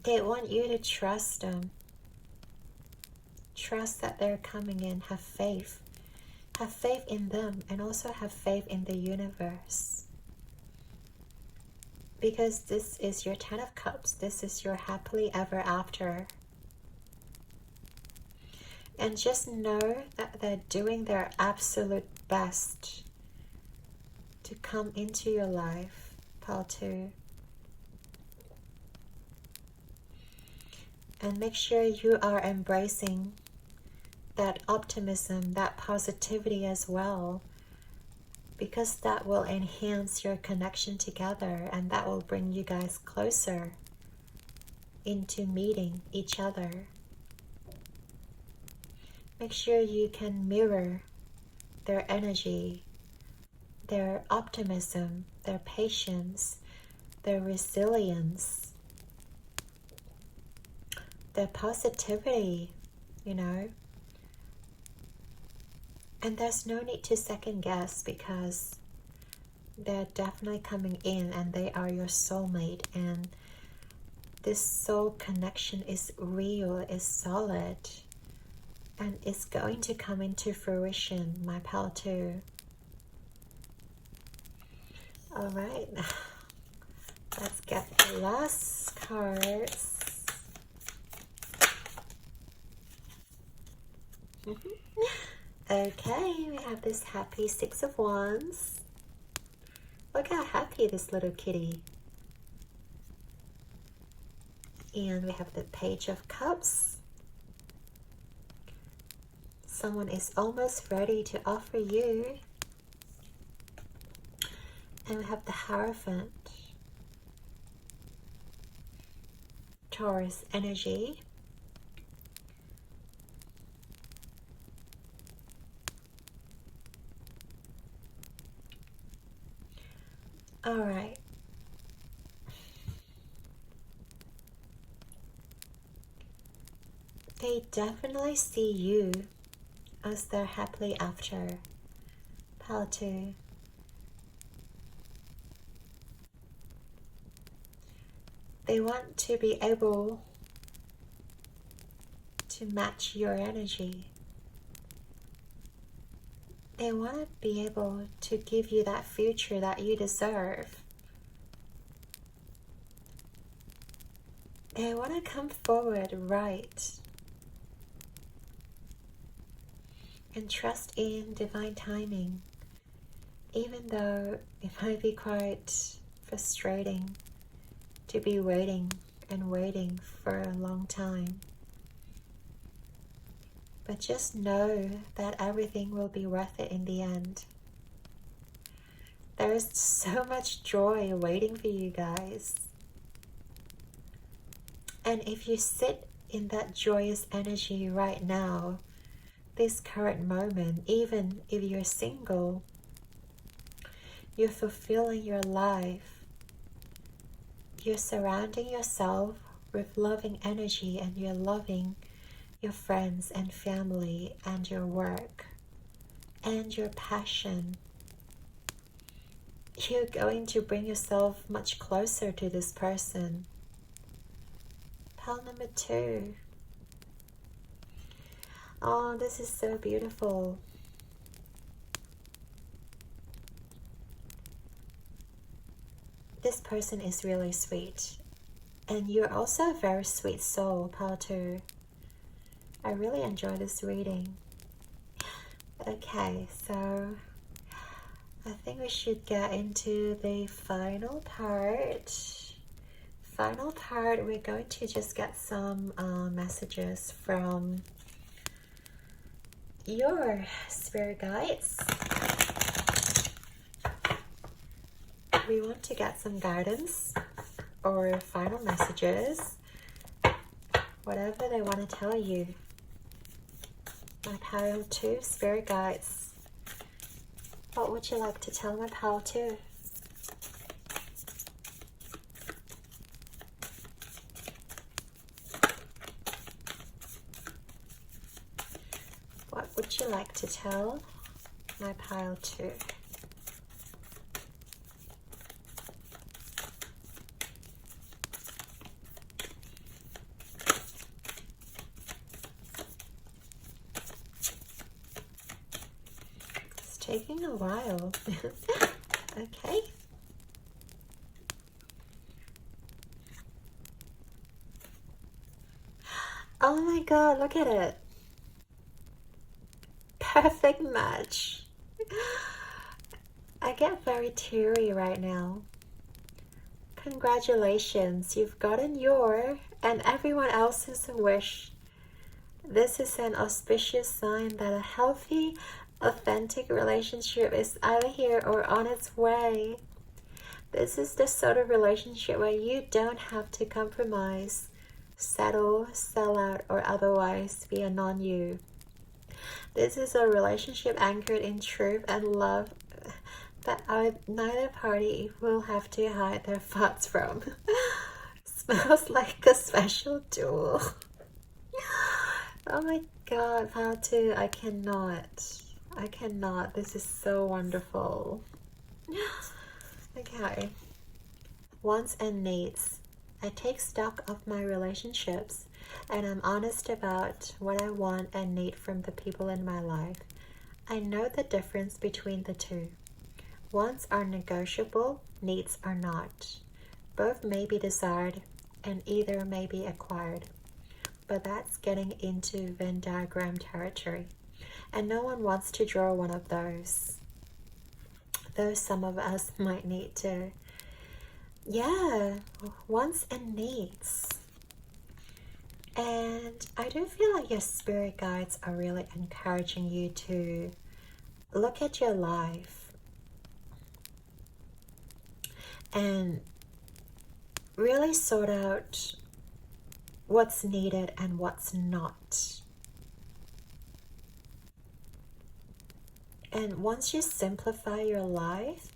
They want you to trust them. Trust that they're coming in. Have faith. Have faith in them, and also have faith in the universe. Because this is your 10 of Cups. This is your happily ever after. And just know that they're doing their absolute best to come into your life, pal 2. And make sure you are embracing that optimism, that positivity as well, because that will enhance your connection together, and that will bring you guys closer into meeting each other. Make sure you can mirror their energy, their optimism, their patience, their resilience, their positivity, you know. And there's no need to second guess, because they're definitely coming in and they are your soulmate, and this soul connection is real, is solid, and it's going to come into fruition, my pal too. Alright, let's get the last cards. Okay, we have this happy 6 of Wands. Look how happy this little kitty. And we have the Page of Cups. Someone is almost ready to offer you. And we have the Hierophant. Taurus energy. All right. They definitely see you as their happily after, pal 2. They want to be able to match your energy. They want to be able to give you that future that you deserve. They want to come forward right and trust in divine timing, even though it might be quite frustrating to be waiting and waiting for a long time. But just know that everything will be worth it in the end. There is so much joy waiting for you guys. And if you sit in that joyous energy right now, this current moment, even if you're single, you're fulfilling your life. You're surrounding yourself with loving energy, and you're loving your friends and family and your work and your passion. You're going to bring yourself much closer to this person. Pile number 2. Oh, this is so beautiful. This person is really sweet. And you're also a very sweet soul, pile 2. I really enjoy this reading. Okay, so I think we should get into the final part. Final part, we're going to just get some messages from your spirit guides. We want to get some guidance or final messages, whatever they want to tell you. My pile 2 spirit guides, what would you like to tell my pile 2? you like to tell my pile 2? It's taking a while. Okay. Oh my god, look at it. Perfect match. I get very teary right now. Congratulations, you've gotten your and everyone else's wish. This is an auspicious sign that a healthy, authentic relationship is either here or on its way. This is the sort of relationship where you don't have to compromise, settle, sell out, or otherwise be a non-you. This is a relationship anchored in truth and love that neither party will have to hide their thoughts from. Smells like a special duel. Oh my god, pile 2, I cannot. This is so wonderful. Okay. Wants and needs. I take stock of my relationships and I'm honest about what I want and need from the people in my life. I know the difference between the two. Wants are negotiable, needs are not. Both may be desired and either may be acquired. But that's getting into Venn diagram territory. And no one wants to draw one of those. Though some of us might need to. Yeah, wants and needs. And I do feel like your spirit guides are really encouraging you to look at your life and really sort out what's needed and what's not. And once you simplify your life,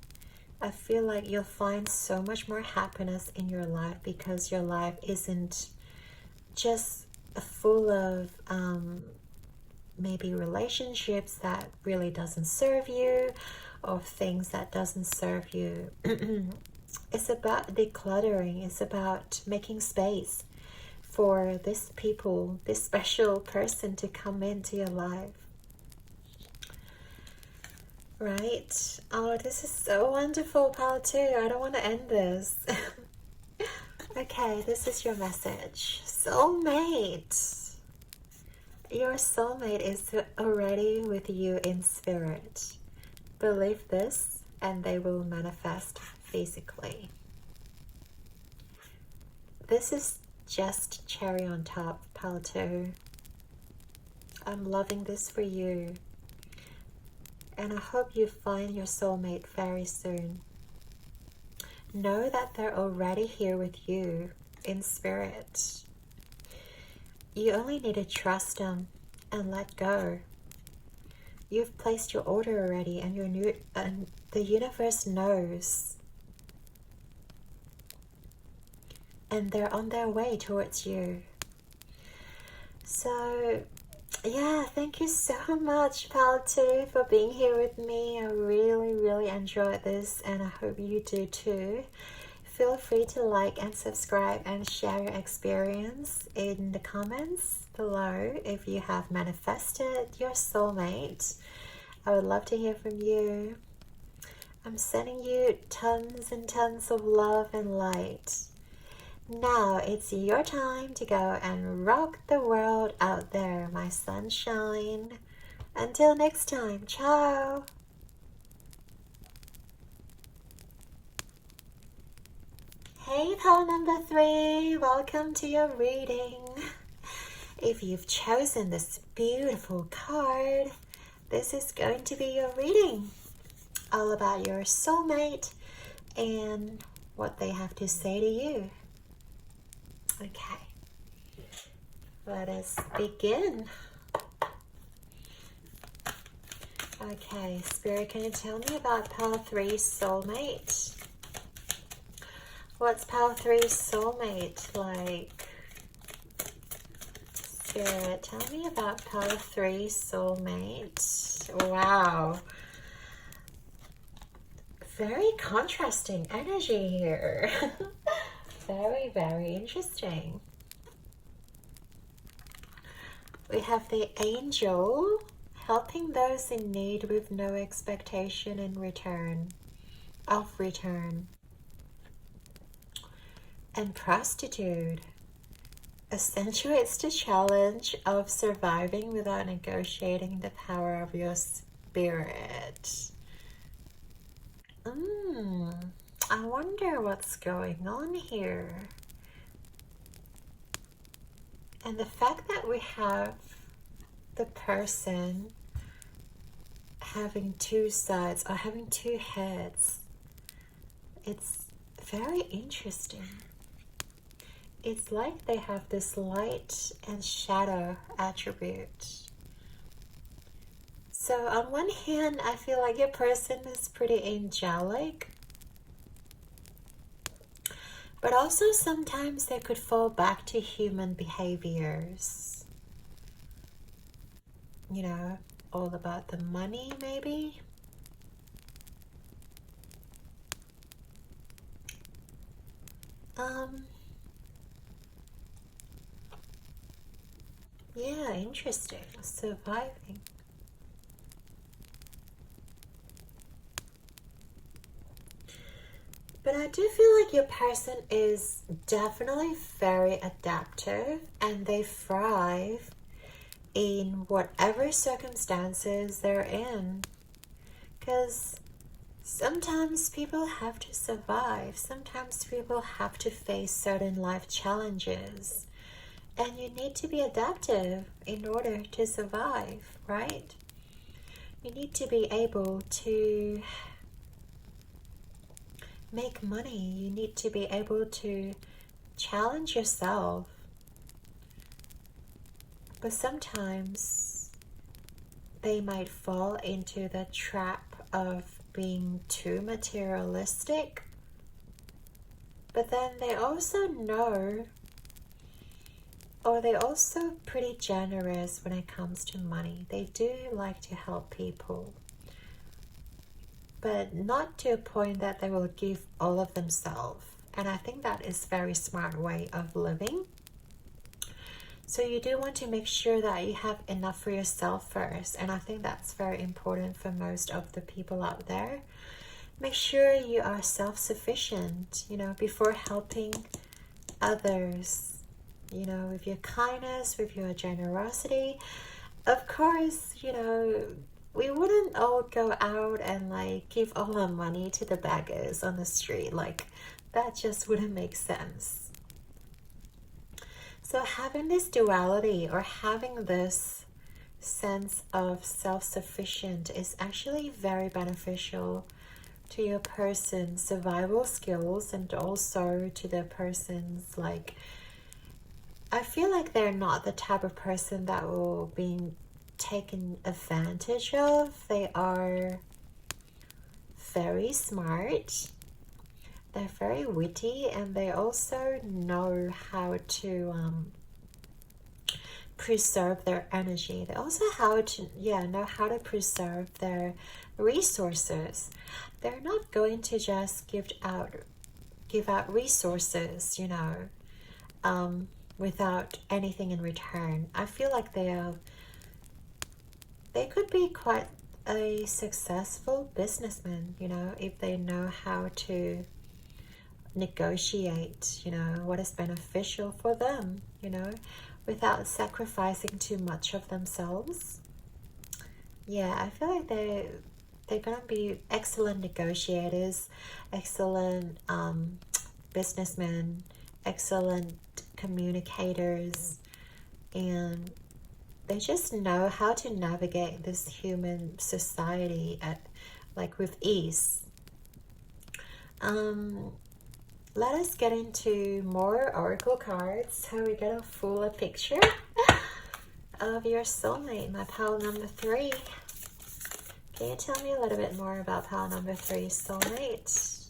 I feel like you'll find so much more happiness in your life because your life isn't just full of maybe relationships that really doesn't serve you or things that doesn't serve you. It's about decluttering. It's about making space for this special person to come into your life. Right? Oh, this is so wonderful, pile 2. I don't want to end this. Okay, this is your message. Soulmate. Your soulmate is already with you in spirit. Believe this and they will manifest physically. This is just cherry on top, pile 2. I'm loving this for you. And I hope you find your soulmate very soon. Know that they're already here with you in spirit. You only need to trust them and let go. You've placed your order already and the universe knows. And they're on their way towards you. So yeah, thank you so much, pile 2, for being here with me. I really enjoyed this and I hope you do too. Feel free to like and subscribe and share your experience in the comments below if you have manifested your soulmate. I would love to hear from you. I'm sending you tons and tons of love and light. Now it's your time to go and rock the world out there, my sunshine. Until next time, ciao! Hey, pal number 3, welcome to your reading. If you've chosen this beautiful card, this is going to be your reading. All about your soulmate and what they have to say to you. Okay, let us begin. Okay, Spirit, can you tell me about pile 3's soulmate? What's pile 3's soulmate like? Spirit, tell me about pile 3 soulmate. Wow. Very contrasting energy here. Very, very interesting. We have the angel helping those in need with no expectation in return, of return. And prostitute accentuates the challenge of surviving without negotiating the power of your spirit. I wonder what's going on here. And the fact that we have the person having two sides or having two heads, it's very interesting. It's like they have this light and shadow attribute. So on one hand, I feel like your person is pretty angelic, but also sometimes they could fall back to human behaviors. You know, all about the money maybe. Yeah, interesting. Surviving. But I do feel like your person is definitely very adaptive and they thrive in whatever circumstances they're in. Because sometimes people have to survive. Sometimes people have to face certain life challenges. And you need to be adaptive in order to survive, right? You need to be able to make money. You need to be able to challenge yourself. But sometimes they might fall into the trap of being too materialistic. But then they also know, or they're also pretty generous when it comes to money. They do like to help people, but not to a point that they will give all of themselves. And I think that is a very smart way of living. So you do want to make sure that you have enough for yourself first. And I think that's very important for most of the people out there. Make sure you are self-sufficient, you know, before helping others, you know, with your kindness, with your generosity. Of course, you know, we wouldn't all go out and like give all our money to the beggars on the street. Like, that just wouldn't make sense. So having this duality or having this sense of self-sufficient is actually very beneficial to your person's survival skills and also to the person's, like, I feel like they're not the type of person that will be taken advantage of. They are very smart. They're very witty, and they also know how to preserve their energy. They also know how to preserve their resources. They're not going to just give out resources, you know, without anything in return. I feel like they could be quite a successful businessman, you know, if they know how to negotiate, you know, what is beneficial for them, you know, without sacrificing too much of themselves. Yeah, I feel like they're gonna be excellent negotiators, excellent businessmen, excellent communicators, and they just know how to navigate this human society with ease. Let us get into more oracle cards so we get a fuller picture of your soulmate, my pile number 3. Can you tell me a little bit more about pile number 3, soulmate?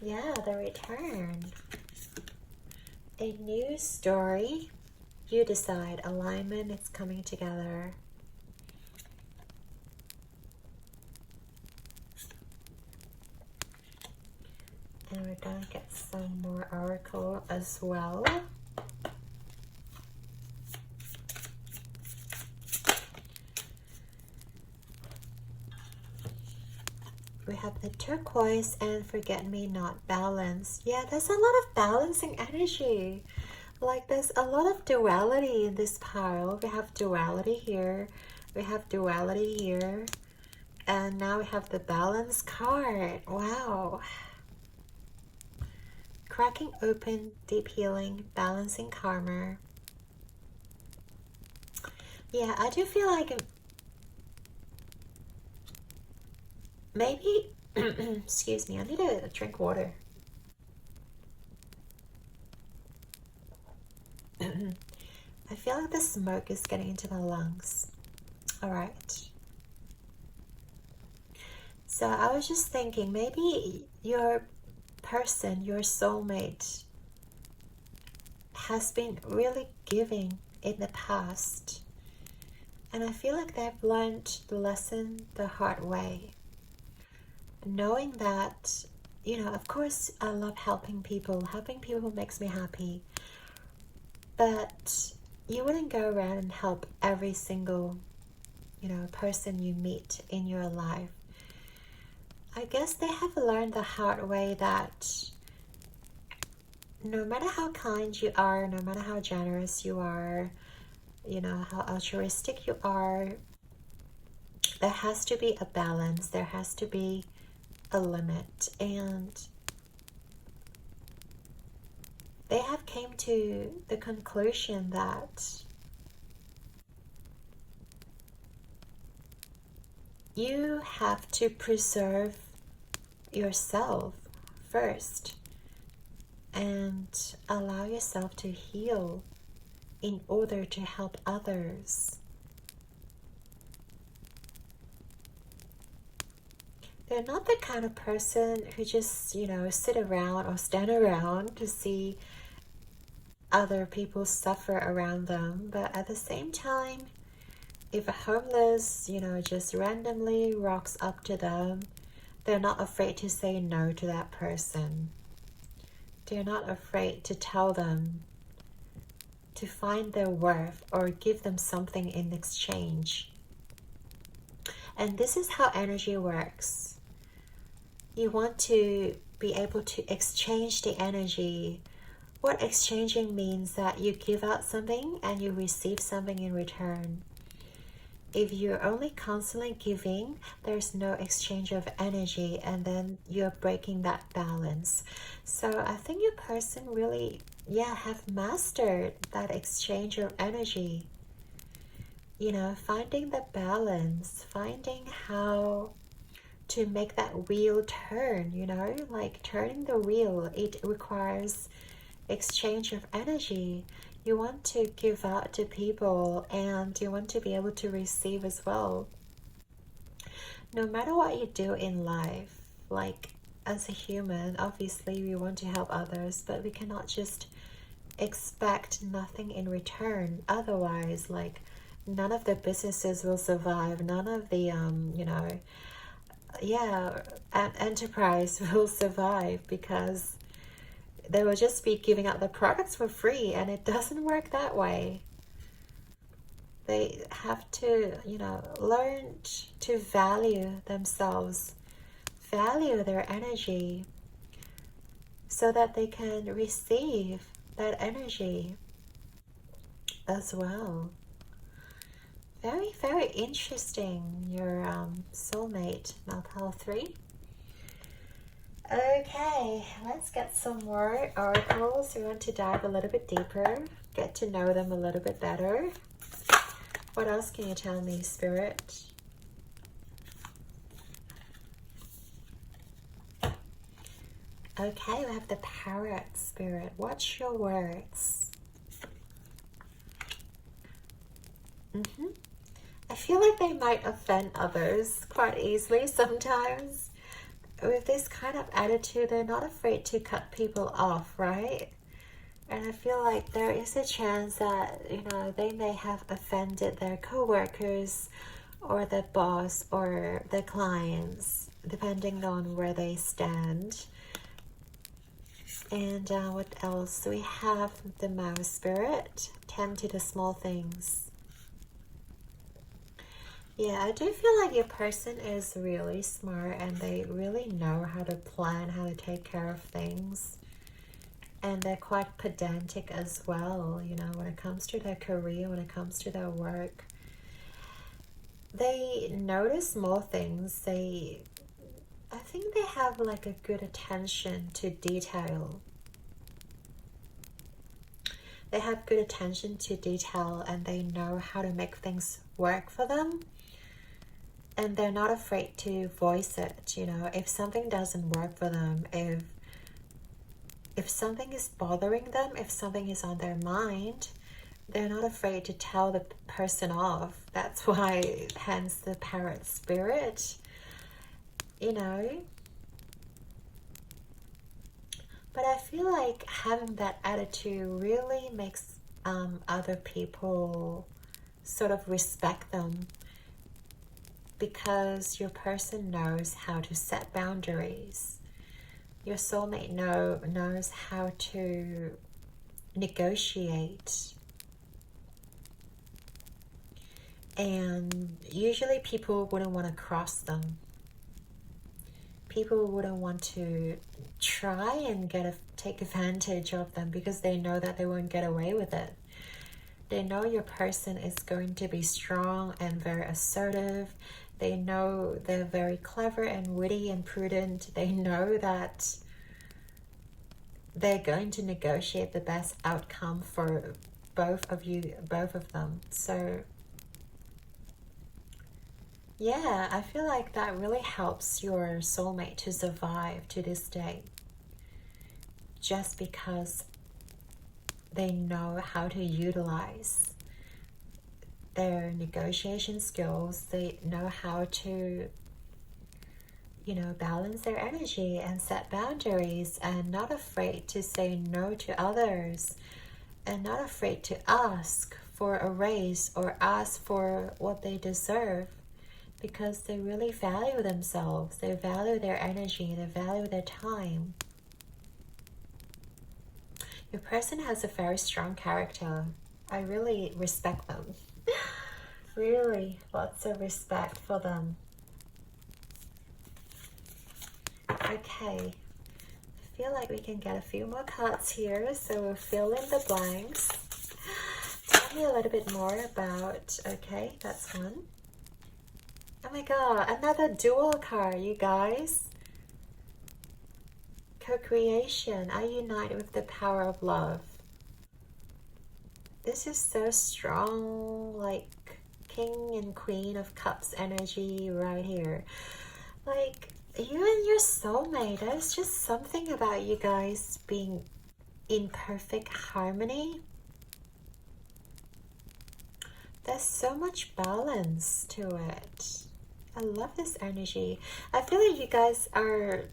Yeah, the return. A new story You decide. Alignment is coming together. And we're going to get some more oracle as well. We have the turquoise and forget-me-not, balance. Yeah, there's a lot of balancing energy. Like there's a lot of duality in this pile. We have duality here. We have duality here. And now we have the balance card. Wow. Cracking open, deep healing, balancing karma. Yeah, I do feel like maybe, excuse me, I need to drink water. I feel like the smoke is getting into my lungs. All right. So I was just thinking, maybe your person, your soulmate, has been really giving in the past. And I feel like they've learned the lesson the hard way. Knowing that, you know, of course I love helping people. Helping people makes me happy. But you wouldn't go around and help every single, you know, person you meet in your life. I guess they have learned the hard way that no matter how kind you are, no matter how generous you are, you know, how altruistic you are, there has to be a balance. There has to be a limit. And they have came to the conclusion that you have to preserve yourself first and allow yourself to heal in order to help others. They're not the kind of person who just, you know, sit around or stand around to see other people suffer around them. But at the same time, if a homeless, you know, just randomly rocks up to them, they're not afraid to say no to that person. They're not afraid to tell them to find their worth or give them something in exchange. And this is how energy works. You want to be able to exchange the energy. What exchanging means that you give out something and you receive something in return. If you're only constantly giving, there's no exchange of energy, and then you're breaking that balance. So I think your person really, have mastered that exchange of energy. You know, finding the balance, finding how to make that wheel turn, you know, like turning the wheel, it requires exchange of energy. You want to give out to people and you want to be able to receive as well. No matter what you do in life, like as a human, obviously we want to help others, but we cannot just expect nothing in return. Otherwise, like none of the businesses will survive, none of the an enterprise will survive, because they will just be giving out the products for free, and it doesn't work that way. They have to, you know, learn to value themselves, value their energy, so that they can receive that energy as well. Very, very interesting, your soulmate, Malpal 3. Okay, let's get some more oracles. We want to dive a little bit deeper, get to know them a little bit better. What else can you tell me, Spirit? Okay, we have the Parrot, Spirit. Watch your words. I feel like they might offend others quite easily sometimes. With this kind of attitude, they're not afraid to cut people off, right? And I feel like there is a chance that, you know, they may have offended their co-workers or their boss or their clients, depending on where they stand. And what else? We have the mouse spirit. Tend to the small things. Yeah, I do feel like your person is really smart and they really know how to plan, how to take care of things. And they're quite pedantic as well, you know, when it comes to their career, when it comes to their work. They notice more things. I think they have like a good attention to detail. They have good attention to detail and they know how to make things work for them. And they're not afraid to voice it, you know, if something doesn't work for them, if something is bothering them, if something is on their mind, they're not afraid to tell the person off. That's why, hence the parrot spirit, you know. But I feel like having that attitude really makes other people sort of respect them, because your person knows how to set boundaries. Your soulmate knows how to negotiate. And usually people wouldn't want to cross them. People wouldn't want to try and take advantage of them because they know that they won't get away with it. They know your person is going to be strong and very assertive. They know they're very clever and witty and prudent. They know that they're going to negotiate the best outcome for both of them. So yeah, I feel like that really helps your soulmate to survive to this day. Just because they know how to utilize their negotiation skills. They know how to, you know, balance their energy and set boundaries, and not afraid to say no to others, and not afraid to ask for a raise or ask for what they deserve, because they really value themselves. They value their energy. They value their time. Your person has a very strong character. I really respect them. Really, lots of respect for them. Okay, I feel like we can get a few more cards here, so we'll fill in the blanks. Tell me a little bit more about, okay, that's one. Oh my god, another dual card, you guys. Co-creation. I unite with the power of love. This is so strong, like King and Queen of Cups energy right here. Like, you and your soulmate, there's just something about you guys being in perfect harmony. There's so much balance to it. I love this energy. I feel like you guys are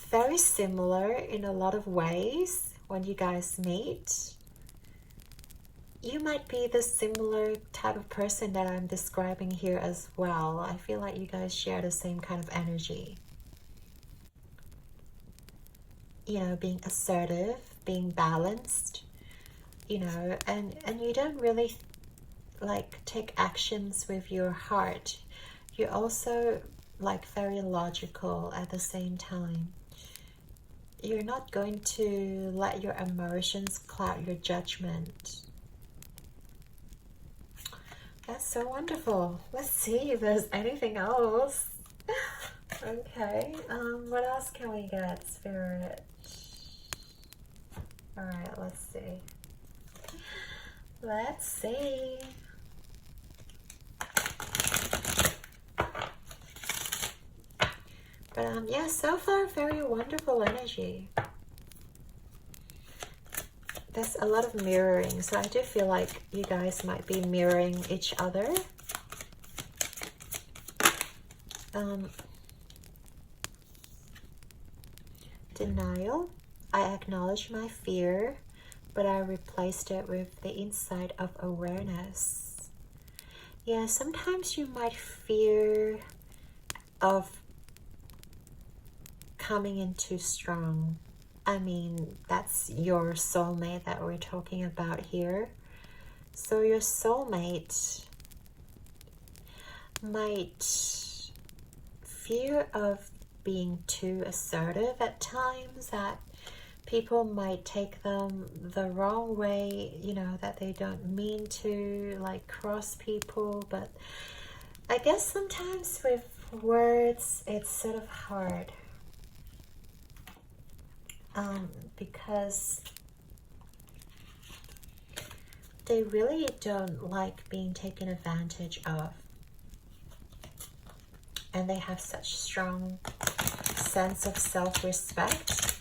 very similar in a lot of ways when you guys meet. You might be the similar type of person that I'm describing here as well. I feel like you guys share the same kind of energy. You know, being assertive, being balanced, you know, and you don't really like take actions with your heart. You're also like very logical at the same time. You're not going to let your emotions cloud your judgment. That's so wonderful. Let's see if there's anything else. Okay, what else can we get, Spirit? Alright, let's see. Let's see. But yeah, so far very wonderful energy. There's a lot of mirroring, so I do feel like you guys might be mirroring each other. Denial. I acknowledge my fear, but I replaced it with the insight of awareness. Yeah, sometimes you might fear of coming in too strong. I mean, that's your soulmate that we're talking about here. So your soulmate might fear of being too assertive at times, that people might take them the wrong way, you know, that they don't mean to like cross people. But I guess sometimes with words it's sort of hard, because they really don't like being taken advantage of, and they have such strong sense of self-respect,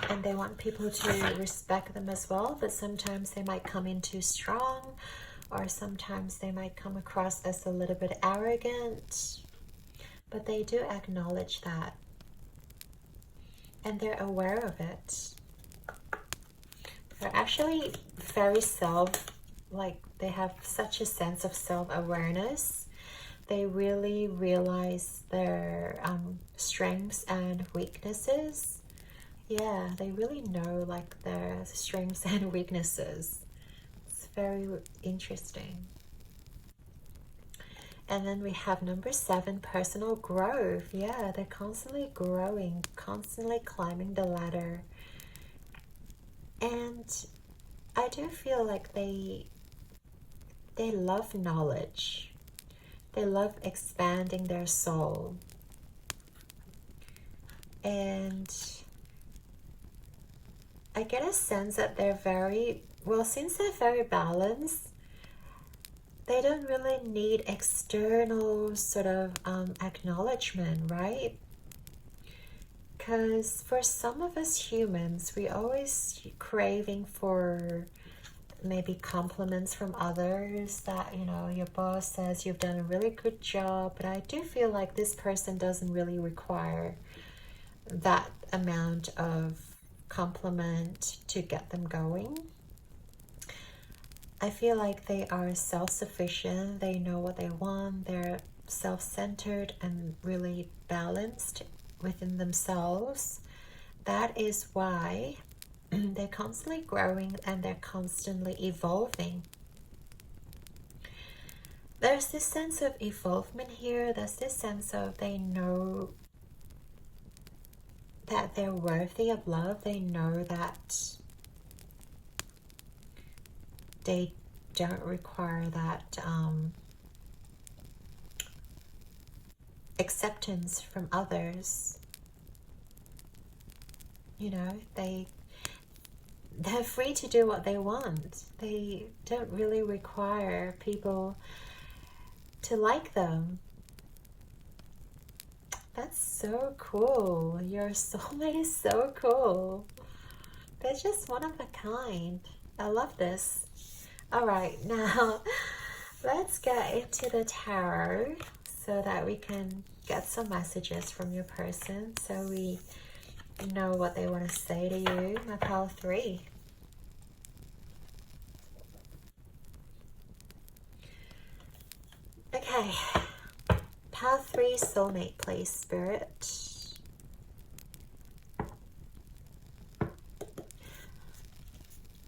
and they want people to respect them as well. But sometimes they might come in too strong, or sometimes they might come across as a little bit arrogant, but they do acknowledge that, and they're aware of it. They're actually very they have such a sense of self-awareness. They really realize their strengths and weaknesses. Yeah, they really know like their strengths and weaknesses. It's very interesting. And then we have number 7, personal growth. Yeah, they're constantly growing, constantly climbing the ladder. And I do feel like they love knowledge. They love expanding their soul. And I get a sense that they're very, well, since they're very balanced, they don't really need external sort of acknowledgement, right? Because for some of us humans, we always craving for maybe compliments from others, that, you know, your boss says you've done a really good job. But I do feel like this person doesn't really require that amount of compliment to get them going. I feel like they are self-sufficient. They know what they want. They're self-centered and really balanced within themselves. That is why they're constantly growing and they're constantly evolving. There's this sense of evolvement here. There's this sense of they know that they're worthy of love. They know that they don't require that acceptance from others. You know, they're free to do what they want. They don't really require people to like them. That's so cool. Your soulmate is so cool. They're just one of a kind. I love this. All right, now let's get into the tarot so that we can get some messages from your person, so we know what they want to say to you. My pile 3. Okay, pile 3, soulmate, please, Spirit.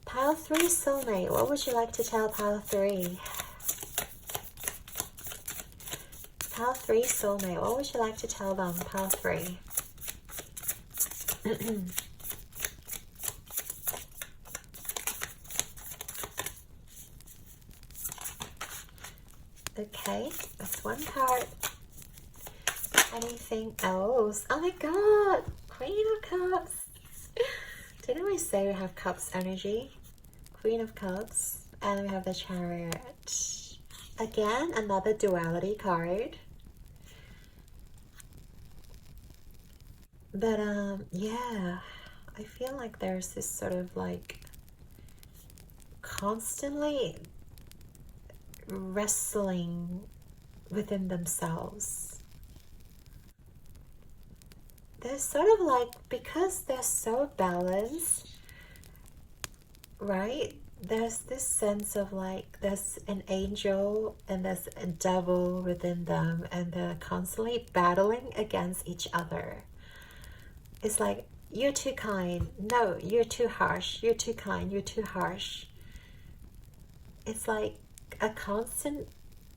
Pile 3, soulmate, what would you like to tell pile 3? Pile 3, soulmate, what would you like to tell them, pile 3? Okay, that's one card. Anything else? Oh my god! Queen of Cups! Didn't we say we have Cups energy? Queen of Cups. And we have the Chariot. Again, another duality card. But yeah, I feel like there's this sort of like constantly wrestling within themselves. They're sort of like, because they're so balanced, right? There's this sense of like there's an angel and there's a devil within them, and they're constantly battling against each other. It's like, you're too kind, no, you're too harsh, you're too kind, you're too harsh. It's like a constant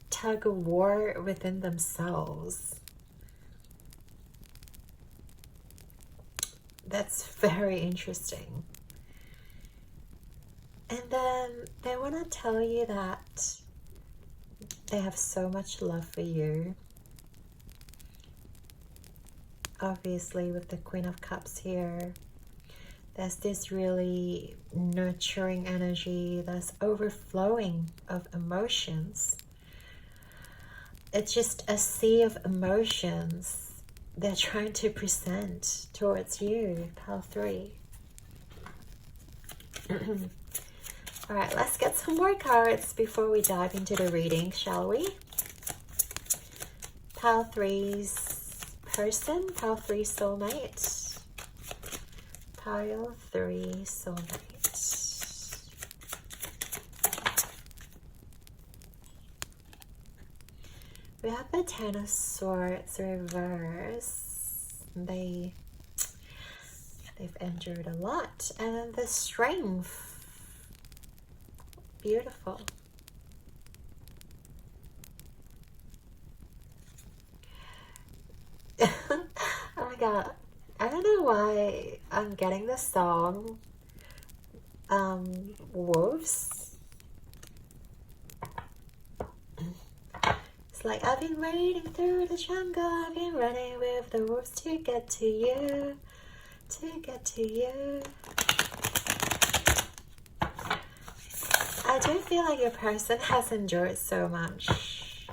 tug of war within themselves. That's very interesting. And then they want to tell you that they have so much love for you. Obviously, with the Queen of Cups here, there's this really nurturing energy that's overflowing of emotions. It's just a sea of emotions they're trying to present towards you, pile 3. All right, let's get some more cards before we dive into the reading, shall we? Pile 3's person, pile 3 soulmate, pile 3 soulmate. We have the Ten of Swords reverse. They've endured a lot, and then the Strength. Beautiful. Oh my god. I don't know why I'm getting this song. Wolves. It's like, I've been wading through the jungle, I've been running with the wolves to get to you, to get to you. I do feel like your person has endured so much.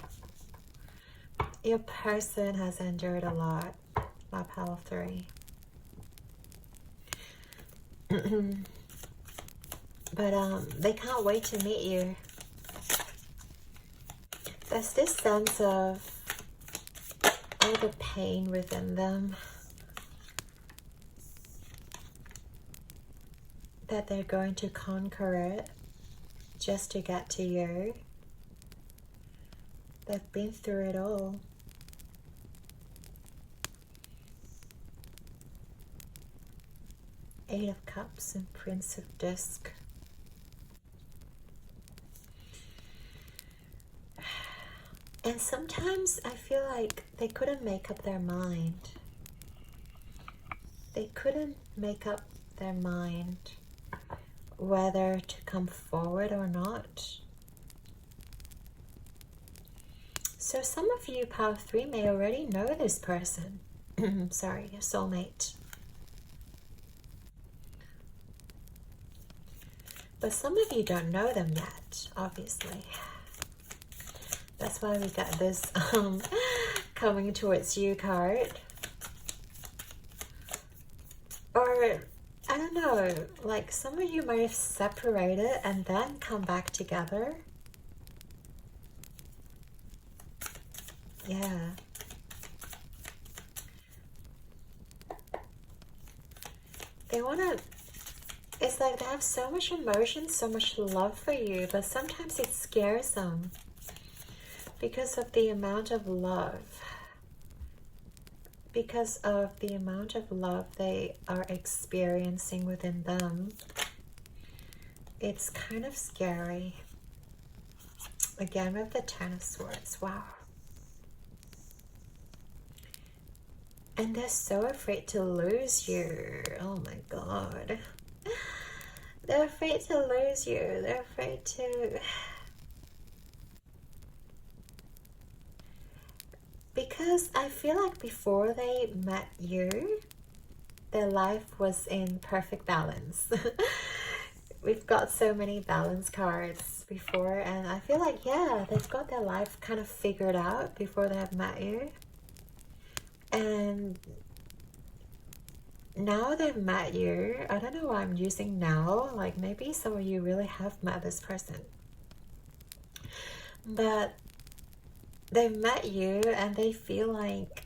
Your person has endured a lot, my pile 3. But they can't wait to meet you. There's this sense of all the pain within them, that they're going to conquer it just to get to you. They've been through it all. Eight of Cups and Prince of Disc. And sometimes I feel like they couldn't make up their mind. They couldn't make up their mind whether to come forward or not. So some of you, pile 3, may already know this person. Sorry, your soulmate. But some of you don't know them yet, obviously. That's why we got this coming towards you card. Or, I don't know, like some of you might have separated and then come back together. Yeah. They want to, it's like they have so much emotion, so much love for you, but sometimes it scares them because of the amount of love. Because of the amount of love they are experiencing within them. It's kind of scary. Again, with the Ten of Swords. Wow. And they're so afraid to lose you. Oh my god. They're afraid to lose you. They're afraid to... Because I feel like before they met you, their life was in perfect balance. We've got so many balance cards before, and I feel like, yeah, they've got their life kind of figured out before they have met you. And now they've met you. I don't know why I'm using now. Like maybe some of you really have met this person. But they've met you and they feel like,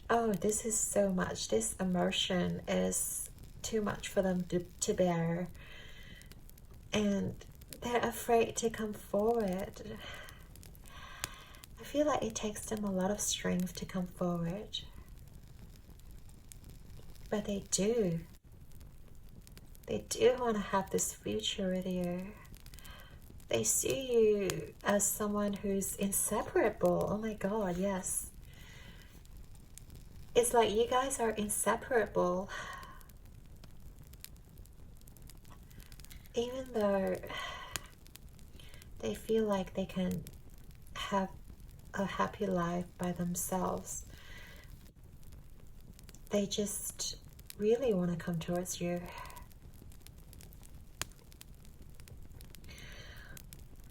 oh, this is so much. This emotion is too much for them to bear. and they're afraid to come forward. I feel like it takes them a lot of strength to come forward. But they do. They do want to have this future with you. They see you as someone who's inseparable. Oh my God, yes. It's like you guys are inseparable. Even though they feel like they can have a happy life by themselves, they just really want to come towards you.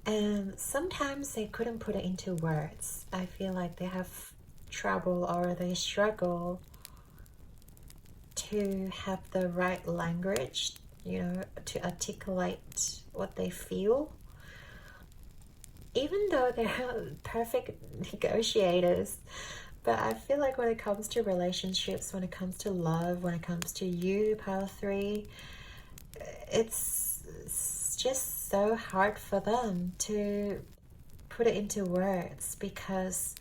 And sometimes they couldn't put it into words. I feel like they have trouble or they struggle to have the right language, you know, to articulate what they feel. Even though they're perfect negotiators, but I feel like when it comes to relationships, when it comes to love, when it comes to you, Pile 3, it's just so hard for them to put it into words because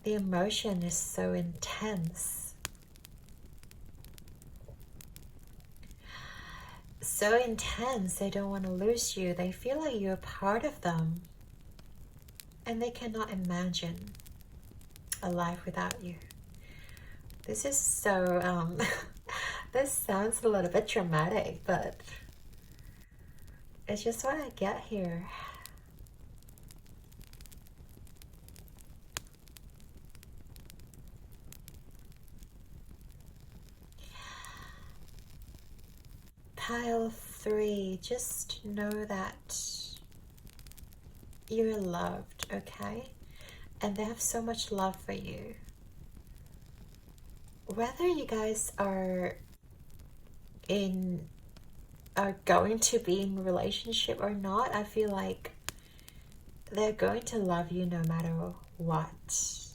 the emotion is so intense. So intense, they don't want to lose you. They feel like you're a part of them. And they cannot imagine a life without you. This is so, this sounds a little bit dramatic, but it's just what I get here. Pile 3, just know that you're loved, okay? And they have so much love for you. Whether you guys are going to be in a relationship or not, I feel like they're going to love you no matter what.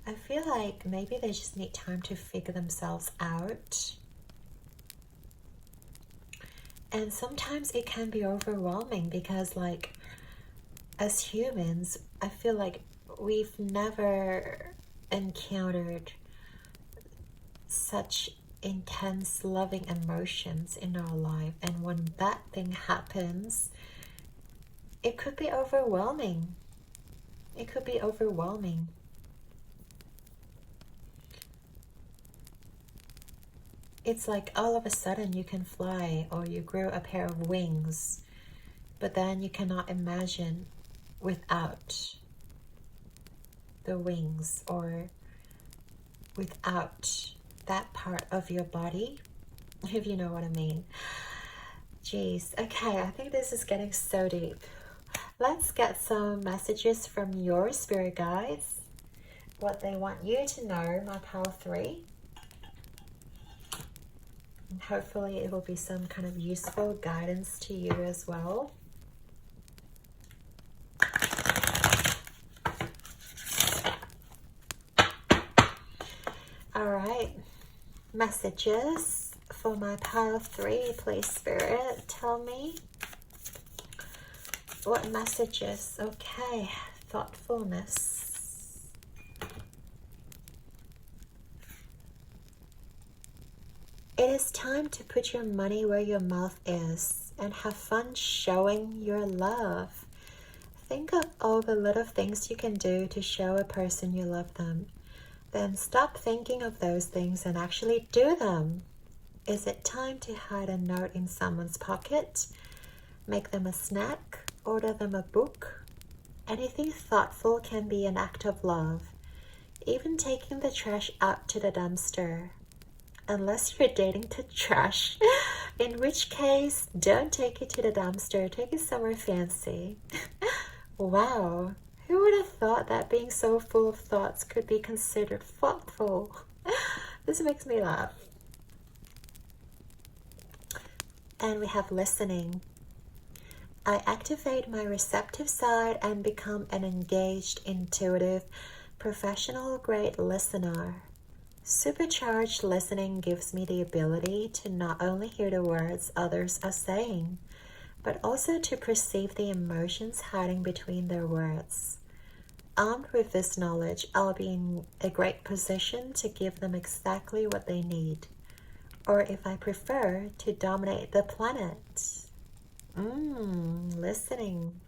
I feel like maybe they just need time to figure themselves out. And sometimes it can be overwhelming because, like, as humans, I feel like we've never encountered such intense loving emotions in our life, and when that thing happens, it could be overwhelming. It could be overwhelming. It's like all of a sudden you can fly or you grow a pair of wings, but then you cannot imagine without the wings or without that part of your body, if you know what I mean. Jeez, okay, I think this is getting so deep. Let's get some messages from your spirit guides, what they want you to know, my Pile 3. And hopefully it will be some kind of useful guidance to you as well. All right, messages for my Pile 3, please, Spirit, tell me. What messages? Okay, thoughtfulness. It is time to put your money where your mouth is and have fun showing your love. Think of all the little things you can do to show a person you love them. Then stop thinking of those things and actually do them. Is it time to hide a note in someone's pocket? Make them a snack? Order them a book? Anything thoughtful can be an act of love. Even taking the trash out to the dumpster. Unless you're dating to trash, in which case, don't take it to the dumpster, take it somewhere fancy. Wow, who would have thought that being so full of thoughts could be considered thoughtful? This makes me laugh. And we have listening. I activate my receptive side and become an engaged, intuitive, professional-grade listener. Supercharged listening gives me the ability to not only hear the words others are saying, but also to perceive the emotions hiding between their words. Armed with this knowledge, I'll be in a great position to give them exactly what they need, or if I prefer, to dominate the planet. Listening.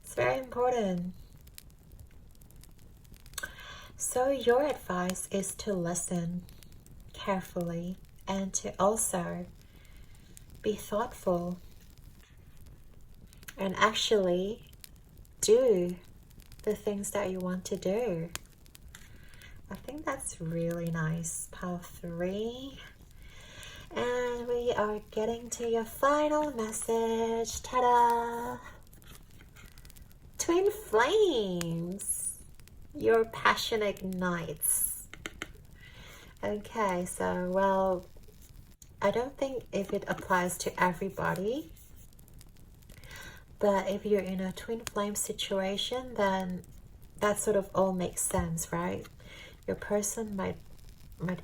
It's very important. So your advice is to listen carefully and to also be thoughtful and actually do the things that you want to do. I think that's really nice. Pile 3. And we are getting to your final message. Ta-da! Twin flames. Your passion ignites. Okay, so, well, I don't think if it applies to everybody, but if you're in a twin flame situation, then that sort of all makes sense, right? Your person might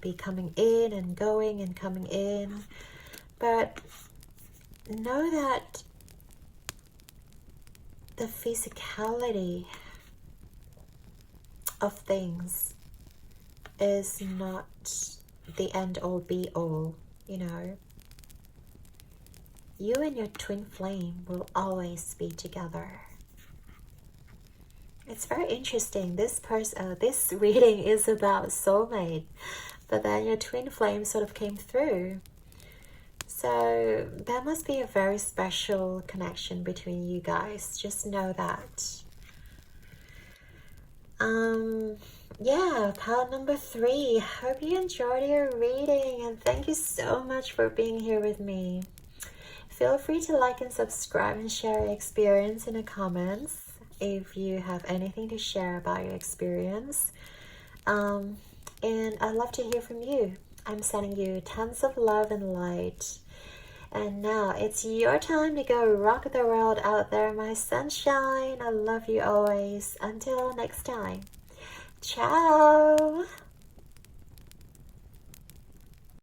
be coming in and going and coming in, but know that the physicality of things is not the end all be all, you know. You and your twin flame will always be together. It's very interesting. This reading is about soulmate, but then your twin flame sort of came through. So there must be a very special connection between you guys. Just know that. Yeah, pile number 3. Hope you enjoyed your reading, and thank you so much for being here with me. Feel free to like and subscribe and share your experience in the comments if you have anything to share about your experience. And I'd love to hear from you. I'm sending you tons of love and light. And now it's your time to go rock the world out there, my sunshine. I love you always. Until next time. Ciao.